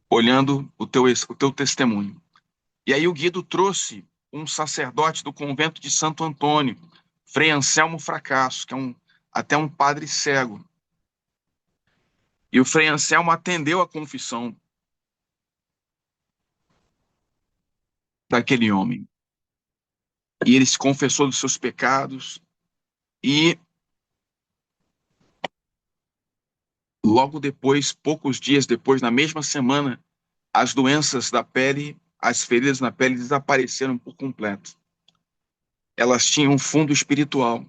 olhando o teu testemunho. E aí o Guido trouxe um sacerdote do convento de Santo Antônio, Frei Anselmo Fracasso, que é até um padre cego. E o Frei Anselmo atendeu a confissão daquele homem. E ele se confessou dos seus pecados e logo depois, poucos dias depois, na mesma semana, as doenças da pele, as feridas na pele desapareceram por completo. Elas tinham um fundo espiritual.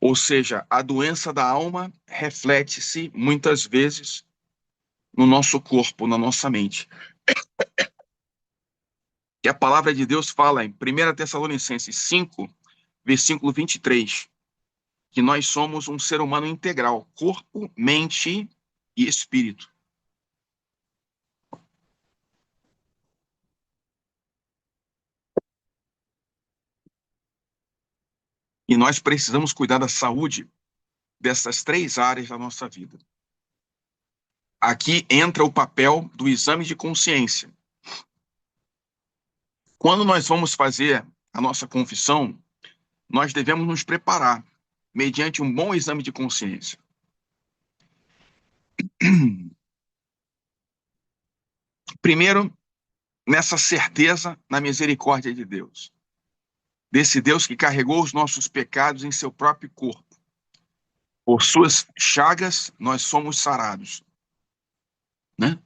Ou seja, a doença da alma reflete-se muitas vezes no nosso corpo, na nossa mente. que a palavra de Deus fala em 1 Tessalonicenses 5, versículo 23, que nós somos um ser humano integral, corpo, mente e espírito. E nós precisamos cuidar da saúde dessas três áreas da nossa vida. Aqui entra o papel do exame de consciência. Quando nós vamos fazer a nossa confissão, nós devemos nos preparar mediante um bom exame de consciência. Primeiro, nessa certeza na misericórdia de Deus, desse Deus que carregou os nossos pecados em seu próprio corpo. Por suas chagas, nós somos sarados, né?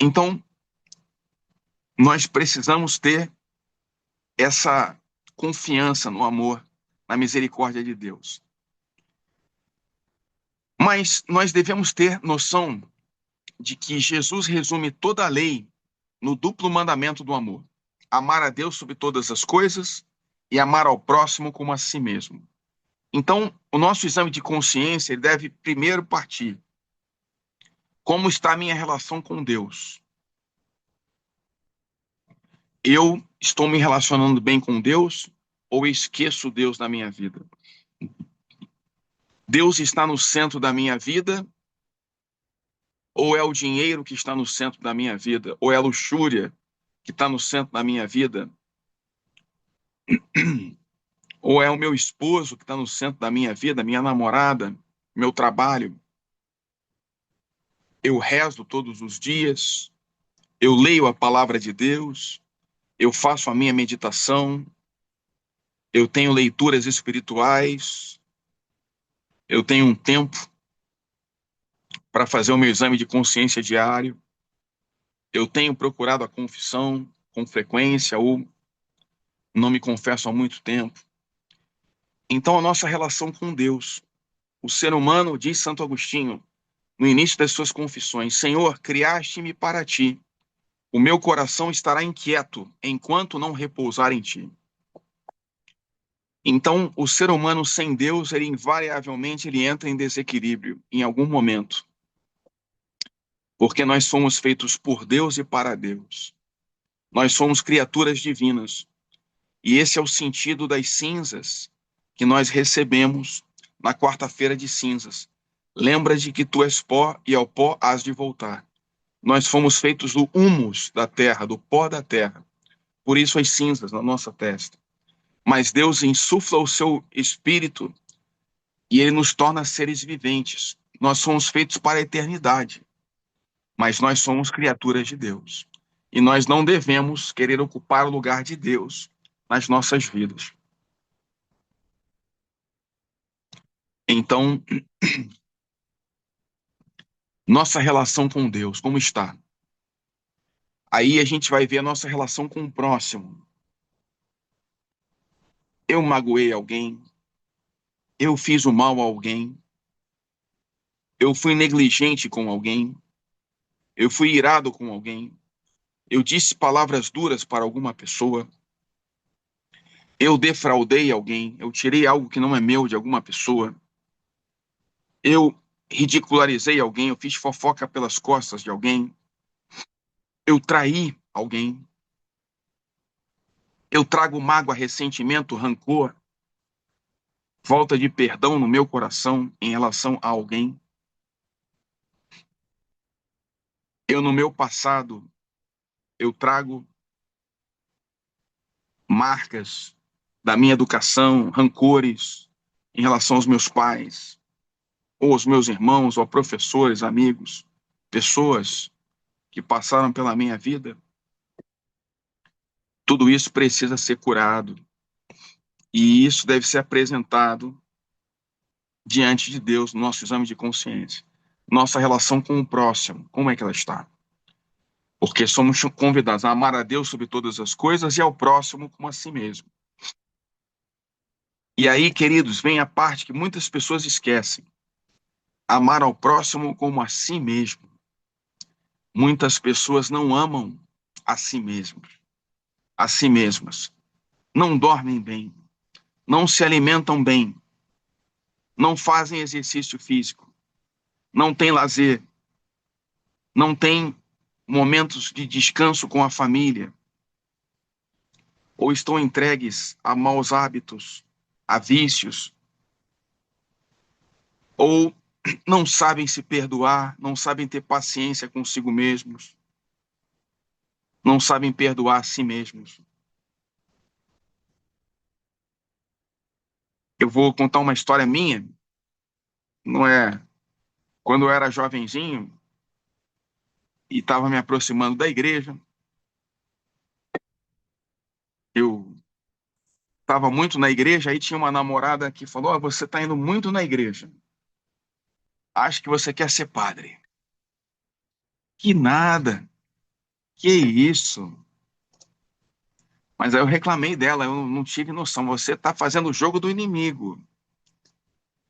Então, nós precisamos ter essa confiança no amor, na misericórdia de Deus. Mas nós devemos ter noção de que Jesus resume toda a lei no duplo mandamento do amor: amar a Deus sobre todas as coisas e amar ao próximo como a si mesmo. Então, o nosso exame de consciência ele deve primeiro partir: como está a minha relação com Deus? Eu estou me relacionando bem com Deus ou esqueço Deus na minha vida? Deus está no centro da minha vida ou é o dinheiro que está no centro da minha vida? Ou é a luxúria que está no centro da minha vida? Ou é o meu esposo que está no centro da minha vida, minha namorada, meu trabalho? Eu rezo todos os dias, eu leio a palavra de Deus, eu faço a minha meditação, eu tenho leituras espirituais, eu tenho um tempo para fazer o meu exame de consciência diário, eu tenho procurado a confissão com frequência ou não me confesso há muito tempo. Então, a nossa relação com Deus, o ser humano, diz Santo Agostinho, no início das suas confissões: Senhor, criaste-me para ti, o meu coração estará inquieto enquanto não repousar em ti. Então, o ser humano sem Deus, ele invariavelmente ele entra em desequilíbrio em algum momento, porque nós somos feitos por Deus e para Deus. Nós somos criaturas divinas. E esse é o sentido das cinzas que nós recebemos na quarta-feira de cinzas. Lembra de que tu és pó e ao pó has de voltar. Nós fomos feitos do humus da terra, do pó da terra. Por isso as cinzas na nossa testa. Mas Deus insufla o seu espírito e ele nos torna seres viventes. Nós somos feitos para a eternidade, mas nós somos criaturas de Deus. E nós não devemos querer ocupar o lugar de Deus nas nossas vidas. Então, nossa relação com Deus, como está? Aí a gente vai ver a nossa relação com o próximo. Eu magoei alguém, eu fiz o mal a alguém, eu fui negligente com alguém, eu fui irado com alguém, eu disse palavras duras para alguma pessoa, eu defraudei alguém, eu tirei algo que não é meu de alguma pessoa, eu ridicularizei alguém, eu fiz fofoca pelas costas de alguém, eu traí alguém, eu trago mágoa, ressentimento, rancor, falta de perdão no meu coração em relação a alguém. Eu, no meu passado, eu trago marcas da minha educação, rancores em relação aos meus pais, ou aos meus irmãos, ou a professores, amigos, pessoas que passaram pela minha vida. Tudo isso precisa ser curado. E isso deve ser apresentado diante de Deus no nosso exame de consciência. Nossa relação com o próximo, como é que ela está? Porque somos convidados a amar a Deus sobre todas as coisas e ao próximo como a si mesmo. E aí, queridos, vem a parte que muitas pessoas esquecem: amar ao próximo como a si mesmo. Muitas pessoas não amam a si mesmos, a si mesmas. Não dormem bem, não se alimentam bem, não fazem exercício físico, não têm lazer, não têm momentos de descanso com a família, ou estão entregues a maus hábitos, a vícios, ou não sabem se perdoar, não sabem ter paciência consigo mesmos, não sabem perdoar a si mesmos. Eu vou contar uma história minha, não é? Quando eu era jovenzinho e estava me aproximando da igreja, eu estava muito na igreja, aí tinha uma namorada que falou: "Ó, você está indo muito na igreja. Acho que você quer ser padre." Que nada, que isso? Mas aí eu reclamei dela, eu não tive noção. Você está fazendo o jogo do inimigo.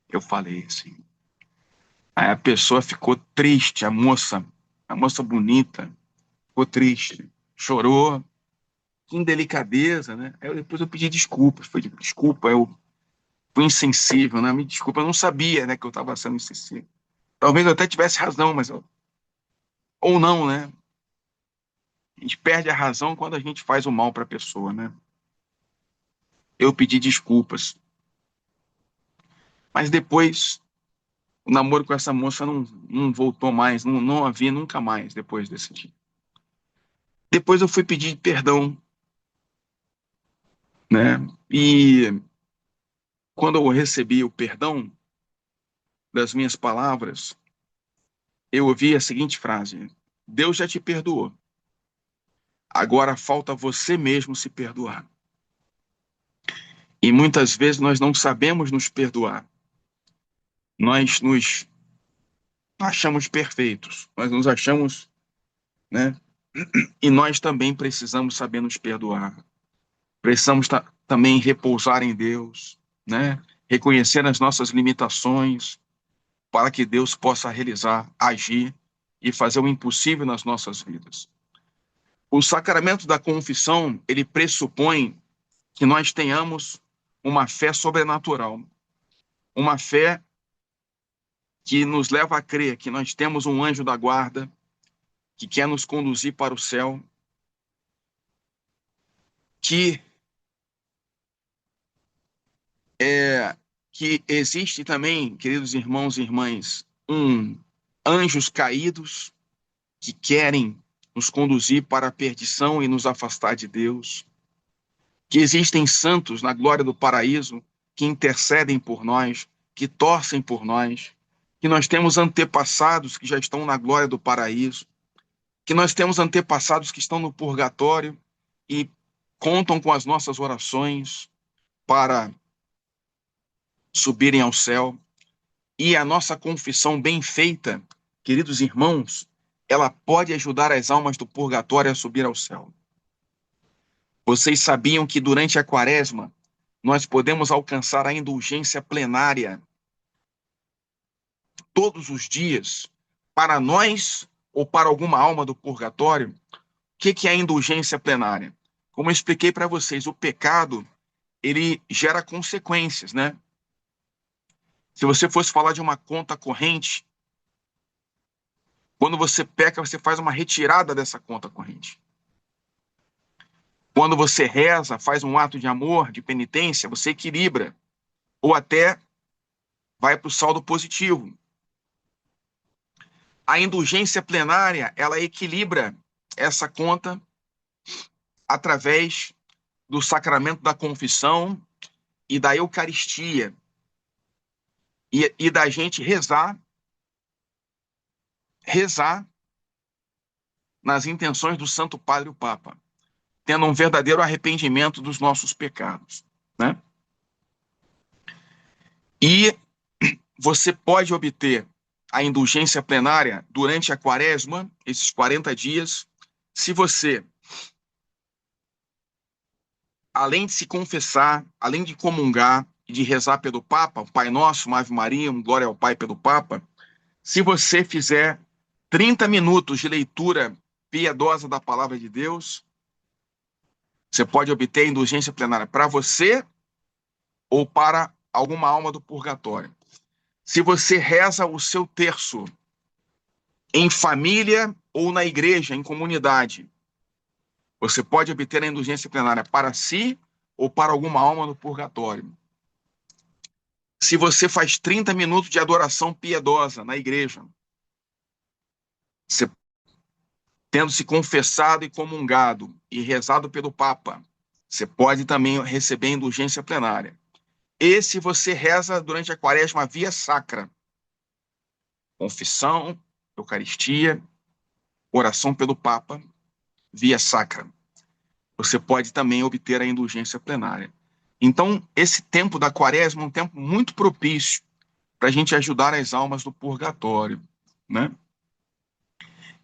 Eu falei assim. Aí a pessoa ficou triste, a moça bonita, ficou triste, chorou, que indelicadeza, né? Aí depois eu pedi desculpas, foi desculpa, eu fui insensível, né? Me desculpa, eu não sabia, né, que eu estava sendo insensível. Talvez eu até tivesse razão, ou não, né? A gente perde a razão quando a gente faz o mal para a pessoa, né? Eu pedi desculpas, mas depois o namoro com essa moça não voltou mais, não havia nunca mais depois desse dia. Depois eu fui pedir perdão, né? E quando eu recebi o perdão das minhas palavras, eu ouvi a seguinte frase: Deus já te perdoou. Agora falta você mesmo se perdoar. E muitas vezes nós não sabemos nos perdoar. Nós nos achamos perfeitos, nós nos achamos, né? E nós também precisamos saber nos perdoar. Precisamos também repousar em Deus, né? Reconhecer as nossas limitações para que Deus possa realizar, agir e fazer o impossível nas nossas vidas. O sacramento da confissão, ele pressupõe que nós tenhamos uma fé sobrenatural, uma fé que nos leva a crer que nós temos um anjo da guarda que quer nos conduzir para o céu, que que existe também, queridos irmãos e irmãs, anjos caídos que querem nos conduzir para a perdição e nos afastar de Deus, que existem santos na glória do paraíso que intercedem por nós, que torcem por nós, que nós temos antepassados que já estão na glória do paraíso, que nós temos antepassados que estão no purgatório e contam com as nossas orações para subirem ao céu. E a nossa confissão bem feita, queridos irmãos, ela pode ajudar as almas do purgatório a subir ao céu. Vocês sabiam que durante a quaresma nós podemos alcançar a indulgência plenária todos os dias para nós ou para alguma alma do purgatório? O que é a indulgência plenária? Como eu expliquei para vocês, o pecado ele gera consequências, né? Se você fosse falar de uma conta corrente, quando você peca, você faz uma retirada dessa conta corrente. Quando você reza, faz um ato de amor, de penitência, você equilibra. Ou até vai para o saldo positivo. A indulgência plenária, ela equilibra essa conta através do sacramento da confissão e da Eucaristia. E da gente rezar nas intenções do Santo Padre o Papa, tendo um verdadeiro arrependimento dos nossos pecados, né? E você pode obter a indulgência plenária durante a quaresma, esses 40 dias, se você, além de se confessar, além de comungar e de rezar pelo Papa, um Pai Nosso, uma Ave Maria, um Glória ao Pai pelo Papa, se você fizer 30 minutos de leitura piedosa da palavra de Deus, você pode obter indulgência plenária para você ou para alguma alma do purgatório. Se você reza o seu terço em família ou na igreja, em comunidade, você pode obter a indulgência plenária para si ou para alguma alma no purgatório. Se você faz 30 minutos de adoração piedosa na igreja, você, tendo se confessado e comungado e rezado pelo Papa, você pode também receber indulgência plenária. E se você reza durante a quaresma via sacra, confissão, Eucaristia, oração pelo Papa, via sacra, você pode também obter a indulgência plenária. Então, esse tempo da quaresma é um tempo muito propício para a gente ajudar as almas do purgatório, né?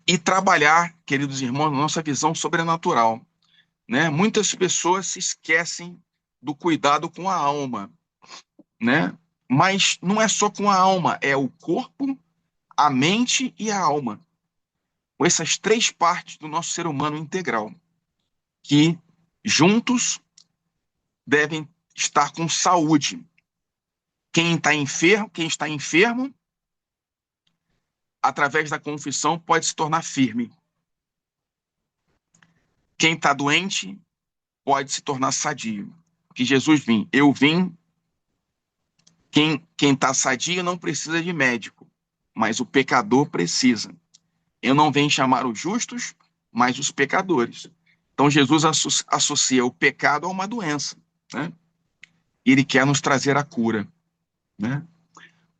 E trabalhar, queridos irmãos, na nossa visão sobrenatural, né? Muitas pessoas se esquecem do cuidado com a alma, né? Mas não é só com a alma, é o corpo, a mente e a alma. Com essas três partes do nosso ser humano integral, que juntos devem estar com saúde. Quem está enfermo, através da confissão, pode se tornar firme. Quem está doente pode se tornar sadio. Que Jesus vim, eu vim. Quem está sadio não precisa de médico, mas o pecador precisa. Eu não venho chamar os justos, mas os pecadores. Então Jesus associa o pecado a uma doença, né? Ele quer nos trazer a cura, né?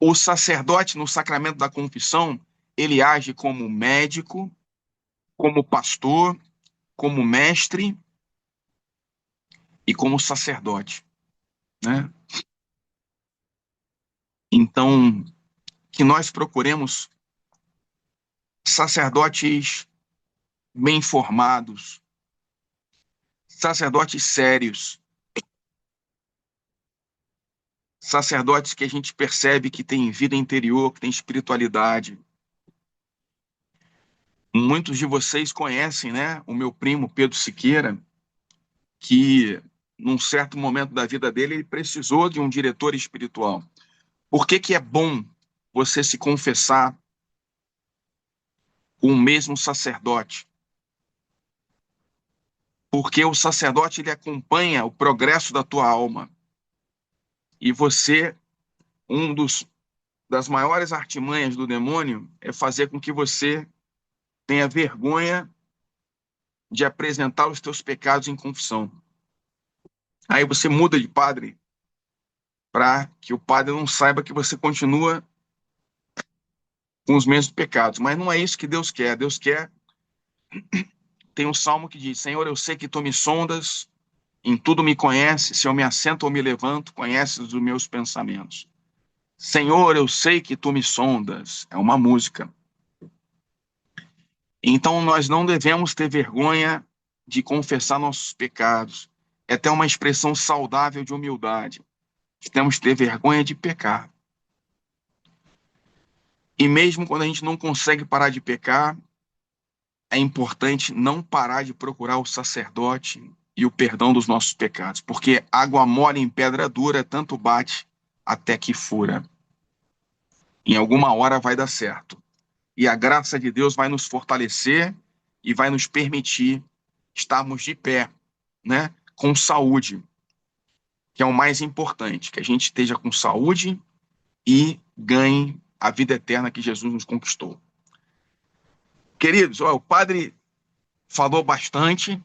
O sacerdote, no sacramento da confissão, ele age como médico, como pastor, como mestre e como sacerdote, né? Então, que nós procuremos sacerdotes bem formados, sacerdotes sérios, sacerdotes que a gente percebe que tem vida interior, que tem espiritualidade. Muitos de vocês conhecem, né, o meu primo Pedro Siqueira, que num certo momento da vida dele ele precisou de um diretor espiritual. Por que que é bom você se confessar com o mesmo sacerdote? Porque o sacerdote ele acompanha o progresso da tua alma. E você, um dos das maiores artimanhas do demônio é fazer com que você tenha vergonha de apresentar os teus pecados em confissão. Aí você muda de padre para que o padre não saiba que você continua com os mesmos pecados. Mas não é isso que Deus quer. Deus quer. Tem um salmo que diz: Senhor, eu sei que tu me sondas, em tudo me conheces, se eu me assento ou me levanto, conheces os meus pensamentos. Senhor, eu sei que tu me sondas. É uma música. Então nós não devemos ter vergonha de confessar nossos pecados. É até uma expressão saudável de humildade. Temos que ter vergonha de pecar. E mesmo quando a gente não consegue parar de pecar, é importante não parar de procurar o sacerdote e o perdão dos nossos pecados, porque água mole em pedra dura tanto bate até que fura. Em alguma hora vai dar certo. E a graça de Deus vai nos fortalecer e vai nos permitir estarmos de pé, né, com saúde, que é o mais importante, que a gente esteja com saúde e ganhe a vida eterna que Jesus nos conquistou. Queridos, ó, o padre falou bastante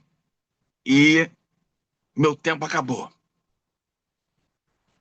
e meu tempo acabou.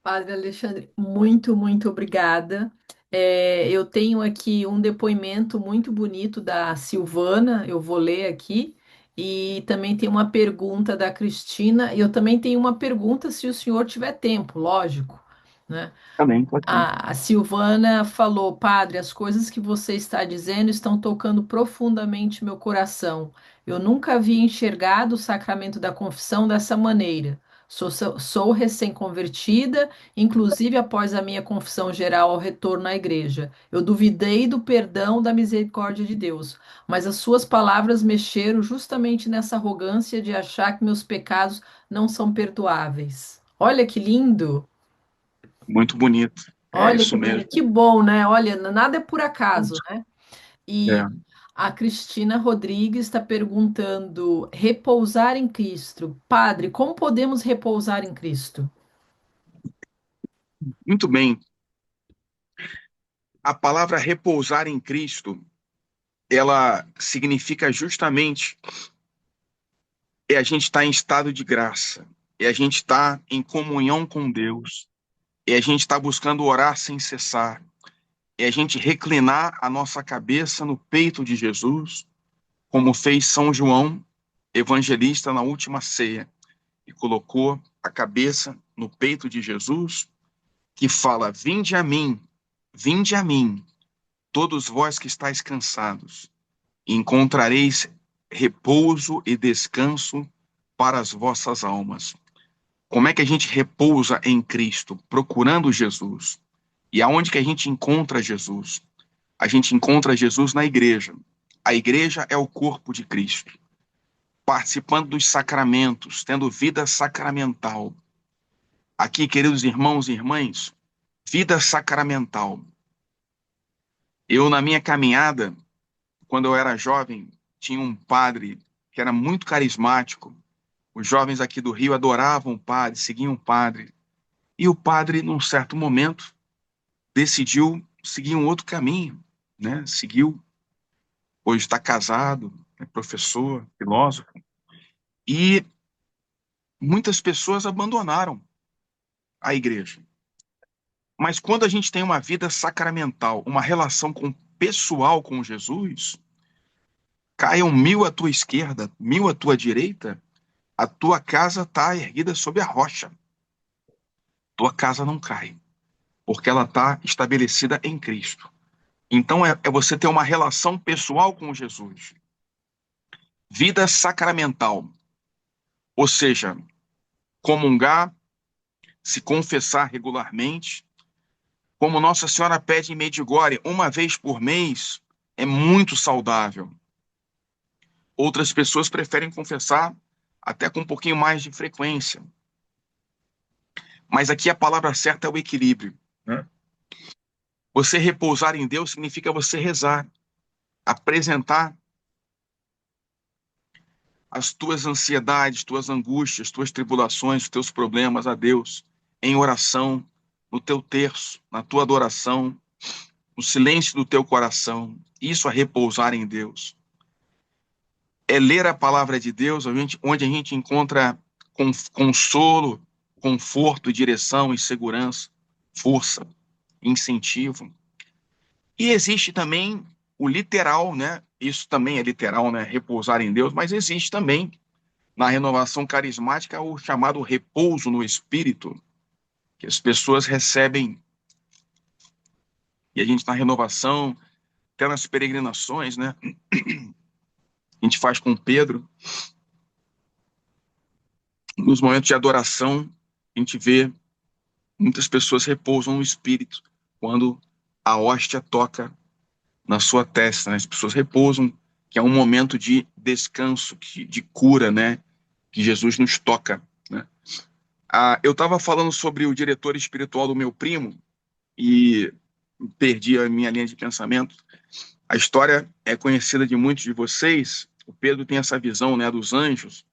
Padre Alexandre, muito obrigada. Eu tenho aqui um depoimento muito bonito da Silvana, eu vou ler aqui, e também tem uma pergunta da Cristina, e eu também tenho uma pergunta se o senhor tiver tempo, lógico, né? Também, pode ser. A Silvana falou, padre, as coisas que você está dizendo estão tocando profundamente meu coração. Eu nunca havia enxergado o sacramento da confissão dessa maneira. Sou recém-convertida, inclusive após a minha confissão geral ao retorno à igreja. Eu duvidei do perdão da misericórdia de Deus, mas as suas palavras mexeram justamente nessa arrogância de achar que meus pecados não são perdoáveis. Olha que lindo! Muito bonito. É Olha que isso bonito, mesmo. que bom, né? Olha, nada é por acaso, né? E É. a Cristina Rodrigues está perguntando: repousar em Cristo. Padre, como podemos repousar em Cristo? Muito bem. A palavra repousar em Cristo, ela significa justamente a gente estar em estado de graça, a gente estar em comunhão com Deus, a gente estar buscando orar sem cessar, a gente reclinar a nossa cabeça no peito de Jesus, como fez São João, evangelista, na última ceia, e colocou a cabeça no peito de Jesus, que fala: vinde a mim, todos vós que estáis cansados, e encontrareis repouso e descanso para as vossas almas. Como é que a gente repousa em Cristo? Procurando Jesus. E aonde que a gente encontra Jesus? A gente encontra Jesus na igreja. A igreja é o corpo de Cristo, participando dos sacramentos, tendo vida sacramental. Aqui, queridos irmãos e irmãs, vida sacramental. Eu, na minha caminhada, quando eu era jovem, tinha um padre que era muito carismático. Os jovens aqui do Rio adoravam o padre, seguiam o padre. E o padre, num certo momento, decidiu seguir um outro caminho, né? Seguiu, hoje está casado, é professor, filósofo. E muitas pessoas abandonaram a igreja. Mas quando a gente tem uma vida sacramental, uma relação pessoal com Jesus, caiam mil à tua esquerda, mil à tua direita, a tua casa está erguida sobre a rocha. Tua casa não cai, porque ela está estabelecida em Cristo. Então é você ter uma relação pessoal com Jesus. Vida sacramental, ou seja, comungar, se confessar regularmente. Como Nossa Senhora pede em Medjugorje, uma vez por mês, é muito saudável. Outras pessoas preferem confessar até com um pouquinho mais de frequência. Mas aqui a palavra certa é o equilíbrio, né? Você repousar em Deus significa você rezar, apresentar as tuas ansiedades, tuas angústias, tuas tribulações, os teus problemas a Deus, em oração, no teu terço, na tua adoração, no silêncio do teu coração. Isso é repousar em Deus. É ler a palavra de Deus, onde a gente encontra consolo, conforto, direção e segurança, força, incentivo. E existe também o literal, né? Isso também é literal, né? Repousar em Deus, mas existe também na renovação carismática o chamado repouso no espírito, que as pessoas recebem, e a gente na renovação, até nas peregrinações, né? A gente faz com Pedro, nos momentos de adoração, a gente vê muitas pessoas repousam no espírito quando a hóstia toca na sua testa, né? As pessoas repousam, que é um momento de descanso, de cura, né? Que Jesus nos toca, né? Eu estava falando sobre o diretor espiritual do meu primo e perdi a minha linha de pensamento. A história é conhecida de muitos de vocês. O Pedro tem essa visão, né, dos anjos.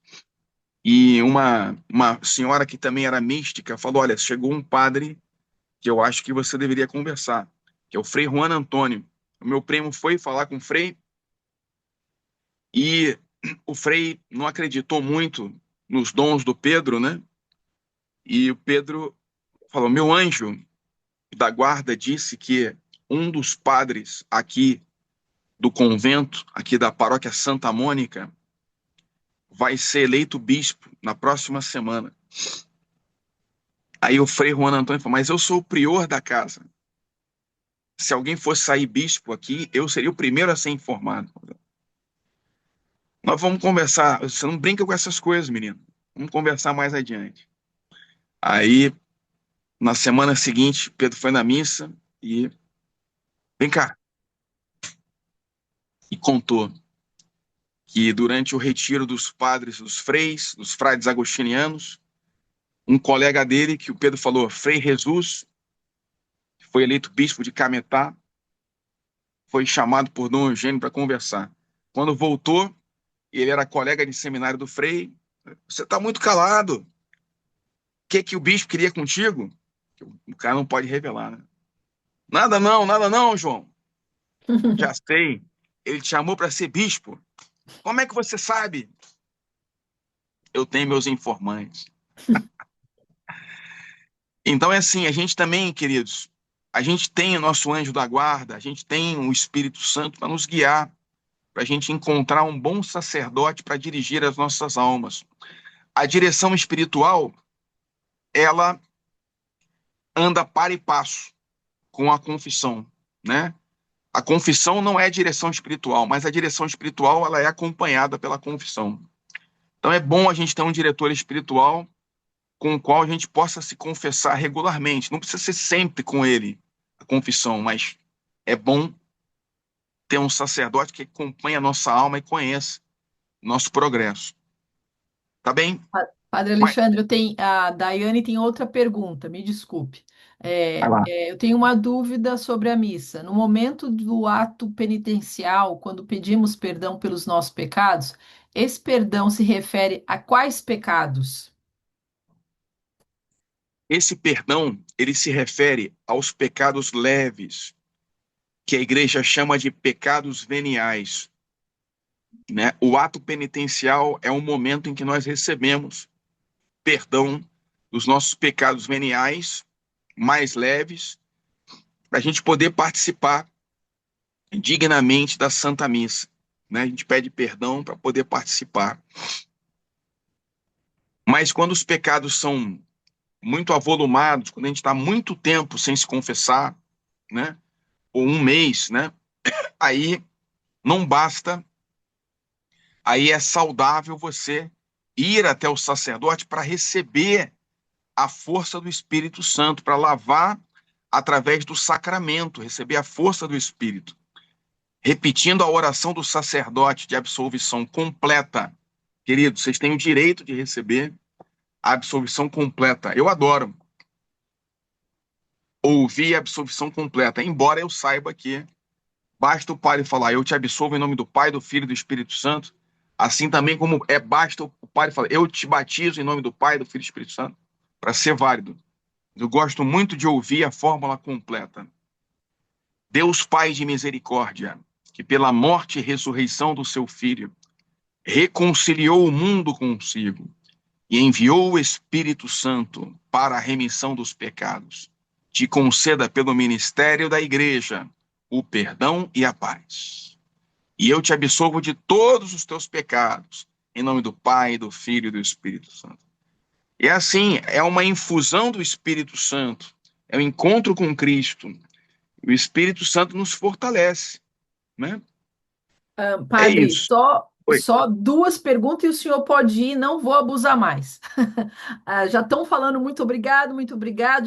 E uma senhora que também era mística falou: olha, chegou um padre que eu acho que você deveria conversar, que é o Frei Juan Antônio. O meu primo foi falar com o Frei e o Frei não acreditou muito nos dons do Pedro, né? E o Pedro falou: meu anjo da guarda disse que um dos padres aqui do convento, aqui da paróquia Santa Mônica, vai ser eleito bispo na próxima semana. Aí o Frei Juan Antônio falou: mas eu sou o prior da casa. Se alguém fosse sair bispo aqui, eu seria o primeiro a ser informado. Nós vamos conversar. Você não brinca com essas coisas, menino. Vamos conversar mais adiante. Aí, na semana seguinte, Pedro foi na missa e, vem cá, e contou que durante o retiro dos padres, dos freis, dos frades agostinianos, um colega dele, que o Pedro falou, Frei Jesus, que foi eleito bispo de Cametá, foi chamado por Dom Eugênio para conversar. Quando voltou, ele era colega de seminário do Frei. Você está muito calado. O que o bispo queria contigo? O cara não pode revelar, né? Nada não, João. Já sei. Ele te chamou para ser bispo. Como é que você sabe? Eu tenho meus informantes. Então é assim, a gente também, queridos, a gente tem o nosso anjo da guarda, a gente tem o Espírito Santo para nos guiar, para a gente encontrar um bom sacerdote para dirigir as nossas almas. A direção espiritual, ela anda para e passo com a confissão, né? A confissão não é direção espiritual, mas a direção espiritual ela é acompanhada pela confissão. Então é bom a gente ter um diretor espiritual com o qual a gente possa se confessar regularmente. Não precisa ser sempre com ele a confissão, mas é bom ter um sacerdote que acompanhe a nossa alma e conheça o nosso progresso. Tá bem? Padre Mas, Alexandre, a Daiane tem outra pergunta, me desculpe. vai lá. Eu tenho uma dúvida sobre a missa. No momento do ato penitencial, quando pedimos perdão pelos nossos pecados, esse perdão se refere a quais pecados? Esse perdão, ele se refere aos pecados leves, que a igreja chama de pecados veniais, né? O ato penitencial é um momento em que nós recebemos perdão dos nossos pecados veniais mais leves, para a gente poder participar dignamente da Santa Missa, né? A gente pede perdão para poder participar. Mas quando os pecados são muito avolumados, quando a gente está muito tempo sem se confessar, né? Ou um mês, né? Aí não basta, aí é saudável você ir até o sacerdote para receber a força do Espírito Santo, para lavar através do sacramento, receber a força do Espírito. Repetindo a oração do sacerdote de absolvição completa. Querido, vocês têm o direito de receber a absolvição completa. Eu adoro ouvir a absolvição completa, embora eu saiba que basta o padre falar, eu te absolvo em nome do Pai, do Filho e do Espírito Santo, assim também como basta o padre falar, eu te batizo em nome do Pai, do Filho e do Espírito Santo, para ser válido. Eu gosto muito de ouvir a fórmula completa. Deus Pai de misericórdia, que pela morte e ressurreição do seu Filho, reconciliou o mundo consigo e enviou o Espírito Santo para a remissão dos pecados, te conceda pelo ministério da Igreja o perdão e a paz. E eu te absolvo de todos os teus pecados, em nome do Pai, do Filho e do Espírito Santo. E assim, é uma infusão do Espírito Santo, é o um encontro com Cristo. O Espírito Santo nos fortalece, né? É Padre, isso. Oi. só duas perguntas e o senhor pode ir, não vou abusar mais. Já estão falando muito obrigado,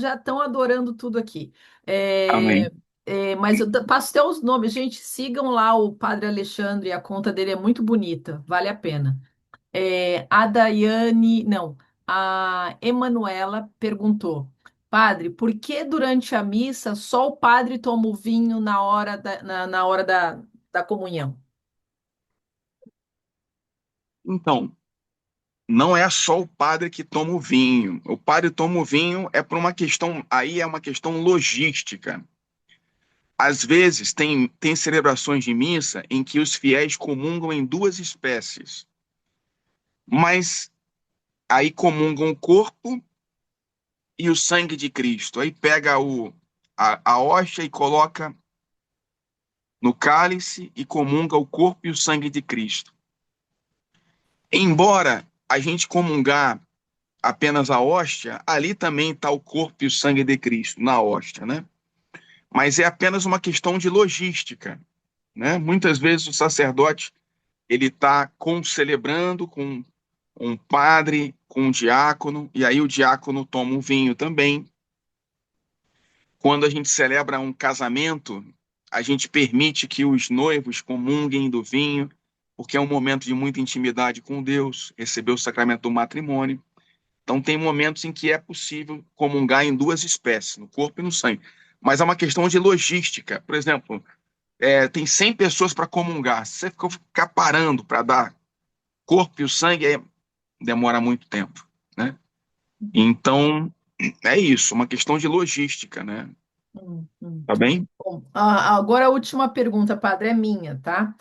já estão adorando tudo aqui. Amém. Mas eu passo até os nomes, gente, sigam lá o Padre Alexandre, a conta dele é muito bonita, vale a pena. A Daiane, não, a Emanuela perguntou, Padre, por que durante a missa só o padre toma o vinho na hora da comunhão? Então, não é só o padre que toma o vinho. O padre toma o vinho é por uma questão, aí é uma questão logística. Às vezes tem celebrações de missa em que os fiéis comungam em duas espécies, mas aí comungam o corpo e o sangue de Cristo. Aí pega a hóstia e coloca no cálice e comunga o corpo e o sangue de Cristo. Embora a gente comungar apenas a hóstia, ali também está o corpo e o sangue de Cristo, na hóstia, né? Mas é apenas uma questão de logística, né? Muitas vezes o sacerdote ele está concelebrando com um padre com um diácono, e aí o diácono toma um vinho também. Quando a gente celebra um casamento, a gente permite que os noivos comunguem do vinho, porque é um momento de muita intimidade com Deus, receber o sacramento do matrimônio. Então, tem momentos em que é possível comungar em duas espécies, no corpo e no sangue. Mas é uma questão de logística. Por exemplo, tem 100 pessoas para comungar. Se você ficar parando para dar corpo e o sangue, demora muito tempo, né? Então, é isso, uma questão de logística, né? Hum. Tá bem? Bom, agora a última pergunta, padre, é minha, tá?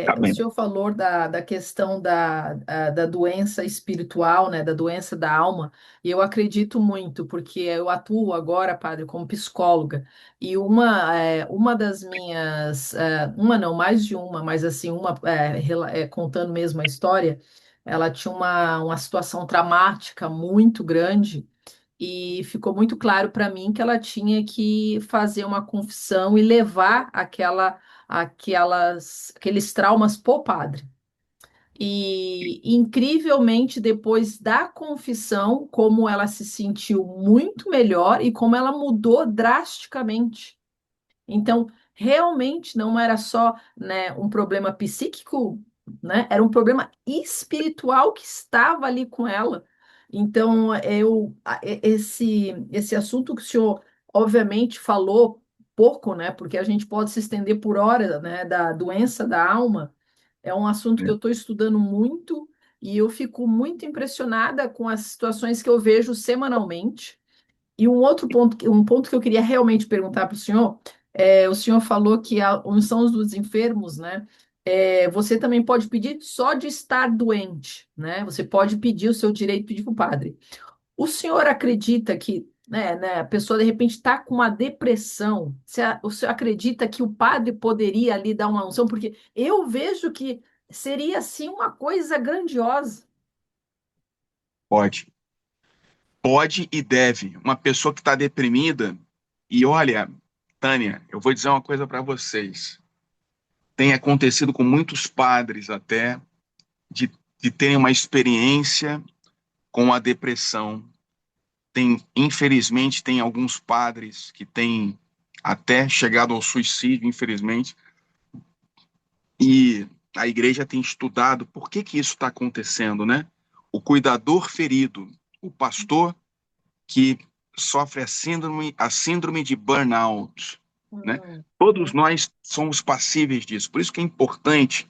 Tá O bem. senhor falou da questão da doença espiritual, né, da doença da alma, e eu acredito muito, porque eu atuo agora, padre, como psicóloga, e uma das minhas, uma não, mais de uma, mas assim, contando mesmo a história, ela tinha uma situação traumática muito grande, e ficou muito claro para mim que ela tinha que fazer uma confissão e levar aqueles traumas pro padre. E incrivelmente, depois da confissão, como ela se sentiu muito melhor e como ela mudou drasticamente. Então, realmente não era só, né, um problema psíquico, né? Era um problema espiritual que estava ali com ela. Então, esse assunto que o senhor, obviamente, falou pouco, né? Porque a gente pode se estender por hora, né? Da doença da alma. É um assunto que eu estou estudando muito e eu fico muito impressionada com as situações que eu vejo semanalmente. E um ponto que eu queria realmente perguntar para o senhor falou que a unção dos enfermos, né? Você também pode pedir só de estar doente, né? Você pode pedir o seu direito, pedir para o padre. O senhor acredita que, a pessoa de repente está com uma depressão? O senhor acredita que o padre poderia ali dar uma unção? Porque eu vejo que seria assim uma coisa grandiosa. Pode. Pode e deve. Uma pessoa que está deprimida, e olha, Tânia, eu vou dizer uma coisa para vocês. Tem acontecido com muitos padres até, de, de terem uma experiência com a depressão. Infelizmente, tem alguns padres que têm até chegado ao suicídio, infelizmente, e a igreja tem estudado por que que isso está acontecendo, né? O cuidador ferido, o pastor que sofre a síndrome de burnout, né? Hum, Todos nós somos passíveis disso. Por isso que é importante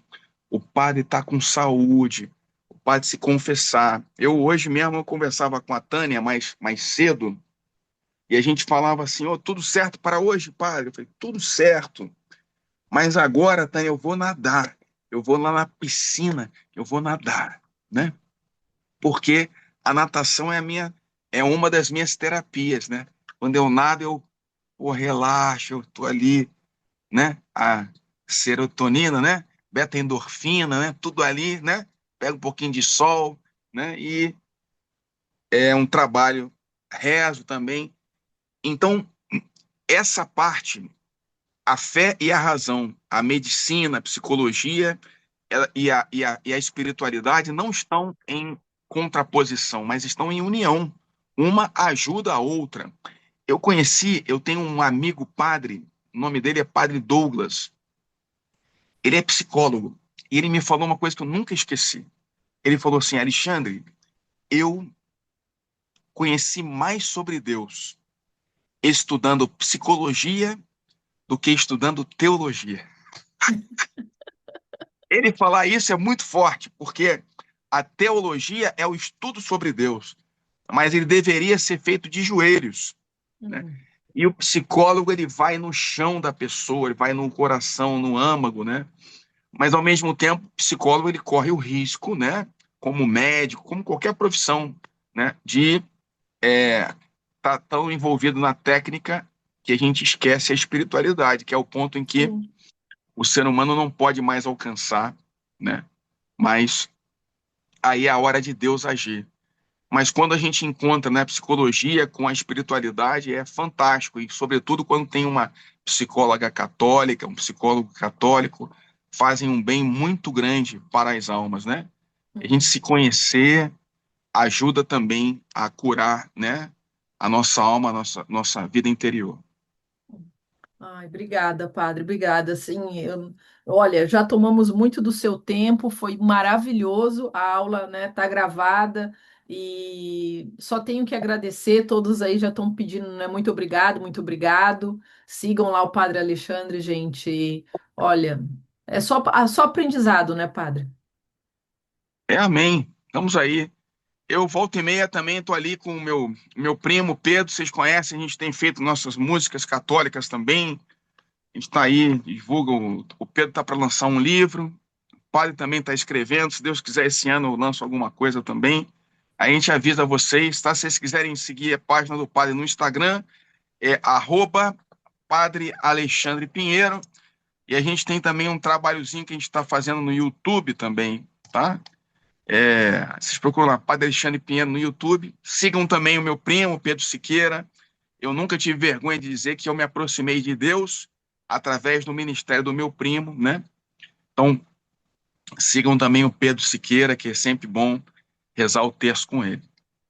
o padre estar com saúde, o padre se confessar. Eu hoje mesmo eu conversava com a Tânia mais cedo e a gente falava assim, oh, tudo certo para hoje, padre? Eu falei, tudo certo. Mas agora, Tânia, eu vou nadar. Eu vou lá na piscina, eu vou nadar, né? Porque a natação é uma das minhas terapias, né? Quando eu nado, eu relaxo, eu tô ali, né? A serotonina, né? Beta-endorfina, né? Tudo ali, né? Pega um pouquinho de sol, né? E é um trabalho, rezo também. Então, essa parte, a fé e a razão, a medicina, a psicologia e a espiritualidade não estão em contraposição, mas estão em união. Uma ajuda a outra. Eu tenho um amigo padre, o nome dele é Padre Douglas. Ele é psicólogo. E ele me falou uma coisa que eu nunca esqueci. Ele falou assim: Alexandre, eu conheci mais sobre Deus estudando psicologia do que estudando teologia. Ele falar isso é muito forte, porque a teologia é o estudo sobre Deus, mas ele deveria ser feito de joelhos, né? hum, E o psicólogo, ele vai no chão da pessoa, ele vai no coração, no âmago, né? Mas, ao mesmo tempo, o psicólogo, ele corre o risco, né? Como médico, como qualquer profissão, né? De estar tão envolvido na técnica que a gente esquece a espiritualidade, que é o ponto em que sim. o ser humano não pode mais alcançar, né? Mas aí é a hora de Deus agir. Mas quando a gente encontra na psicologia com a espiritualidade, é fantástico. E, sobretudo, quando tem uma psicóloga católica, um psicólogo católico, fazem um bem muito grande para as almas, né? A gente Uhum. se conhecer ajuda também a curar, né, a nossa alma, a nossa vida interior. Ai, obrigada, padre, obrigada. Olha, já tomamos muito do seu tempo, foi maravilhoso a aula, né? Tá gravada e só tenho que agradecer. Todos aí já estão pedindo, né? Muito obrigado, muito obrigado. Sigam lá o Padre Alexandre, gente. Olha, é só aprendizado, né, padre? É, amém. Vamos aí. Eu volta e meia também estou ali com o meu primo Pedro, vocês conhecem, a gente tem feito nossas músicas católicas também. A gente está aí, divulga. O Pedro está para lançar um livro, o padre também está escrevendo. Se Deus quiser, esse ano eu lanço alguma coisa também. A gente avisa vocês, tá? Se vocês quiserem seguir a página do padre no Instagram, é Padre Alexandre Pinheiro. E a gente tem também um trabalhozinho que a gente está fazendo no YouTube também, tá? Vocês procuram lá, Padre Alexandre Pinheiro no YouTube. Sigam também o meu primo, Pedro Siqueira. Eu nunca tive vergonha de dizer que eu me aproximei de Deus através do ministério do meu primo, né? Então, sigam também o Pedro Siqueira, que é sempre bom rezar o terço com ele.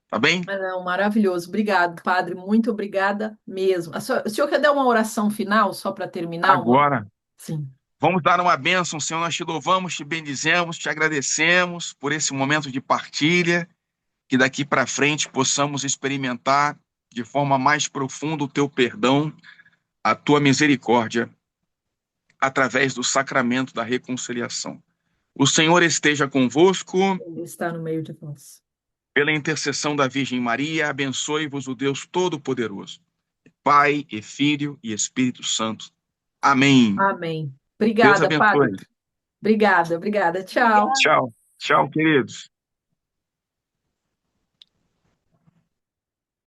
Tá bem? Não, maravilhoso. Obrigado, padre. Muito obrigada mesmo. O senhor quer dar uma oração final, só para terminar? Agora, Sim. vamos dar uma bênção, Senhor. Nós te louvamos, te bendizemos, te agradecemos por esse momento de partilha, que daqui para frente possamos experimentar de forma mais profunda o teu perdão, a tua misericórdia, através do sacramento da reconciliação. O Senhor esteja convosco, Ele está no meio de nós. pela intercessão da Virgem Maria, abençoe-vos o Deus Todo-Poderoso, Pai e Filho e Espírito Santo. Amém. Amém. Deus Obrigada, padre. abençoe. Obrigada, obrigada. Tchau. Tchau. Tchau, queridos.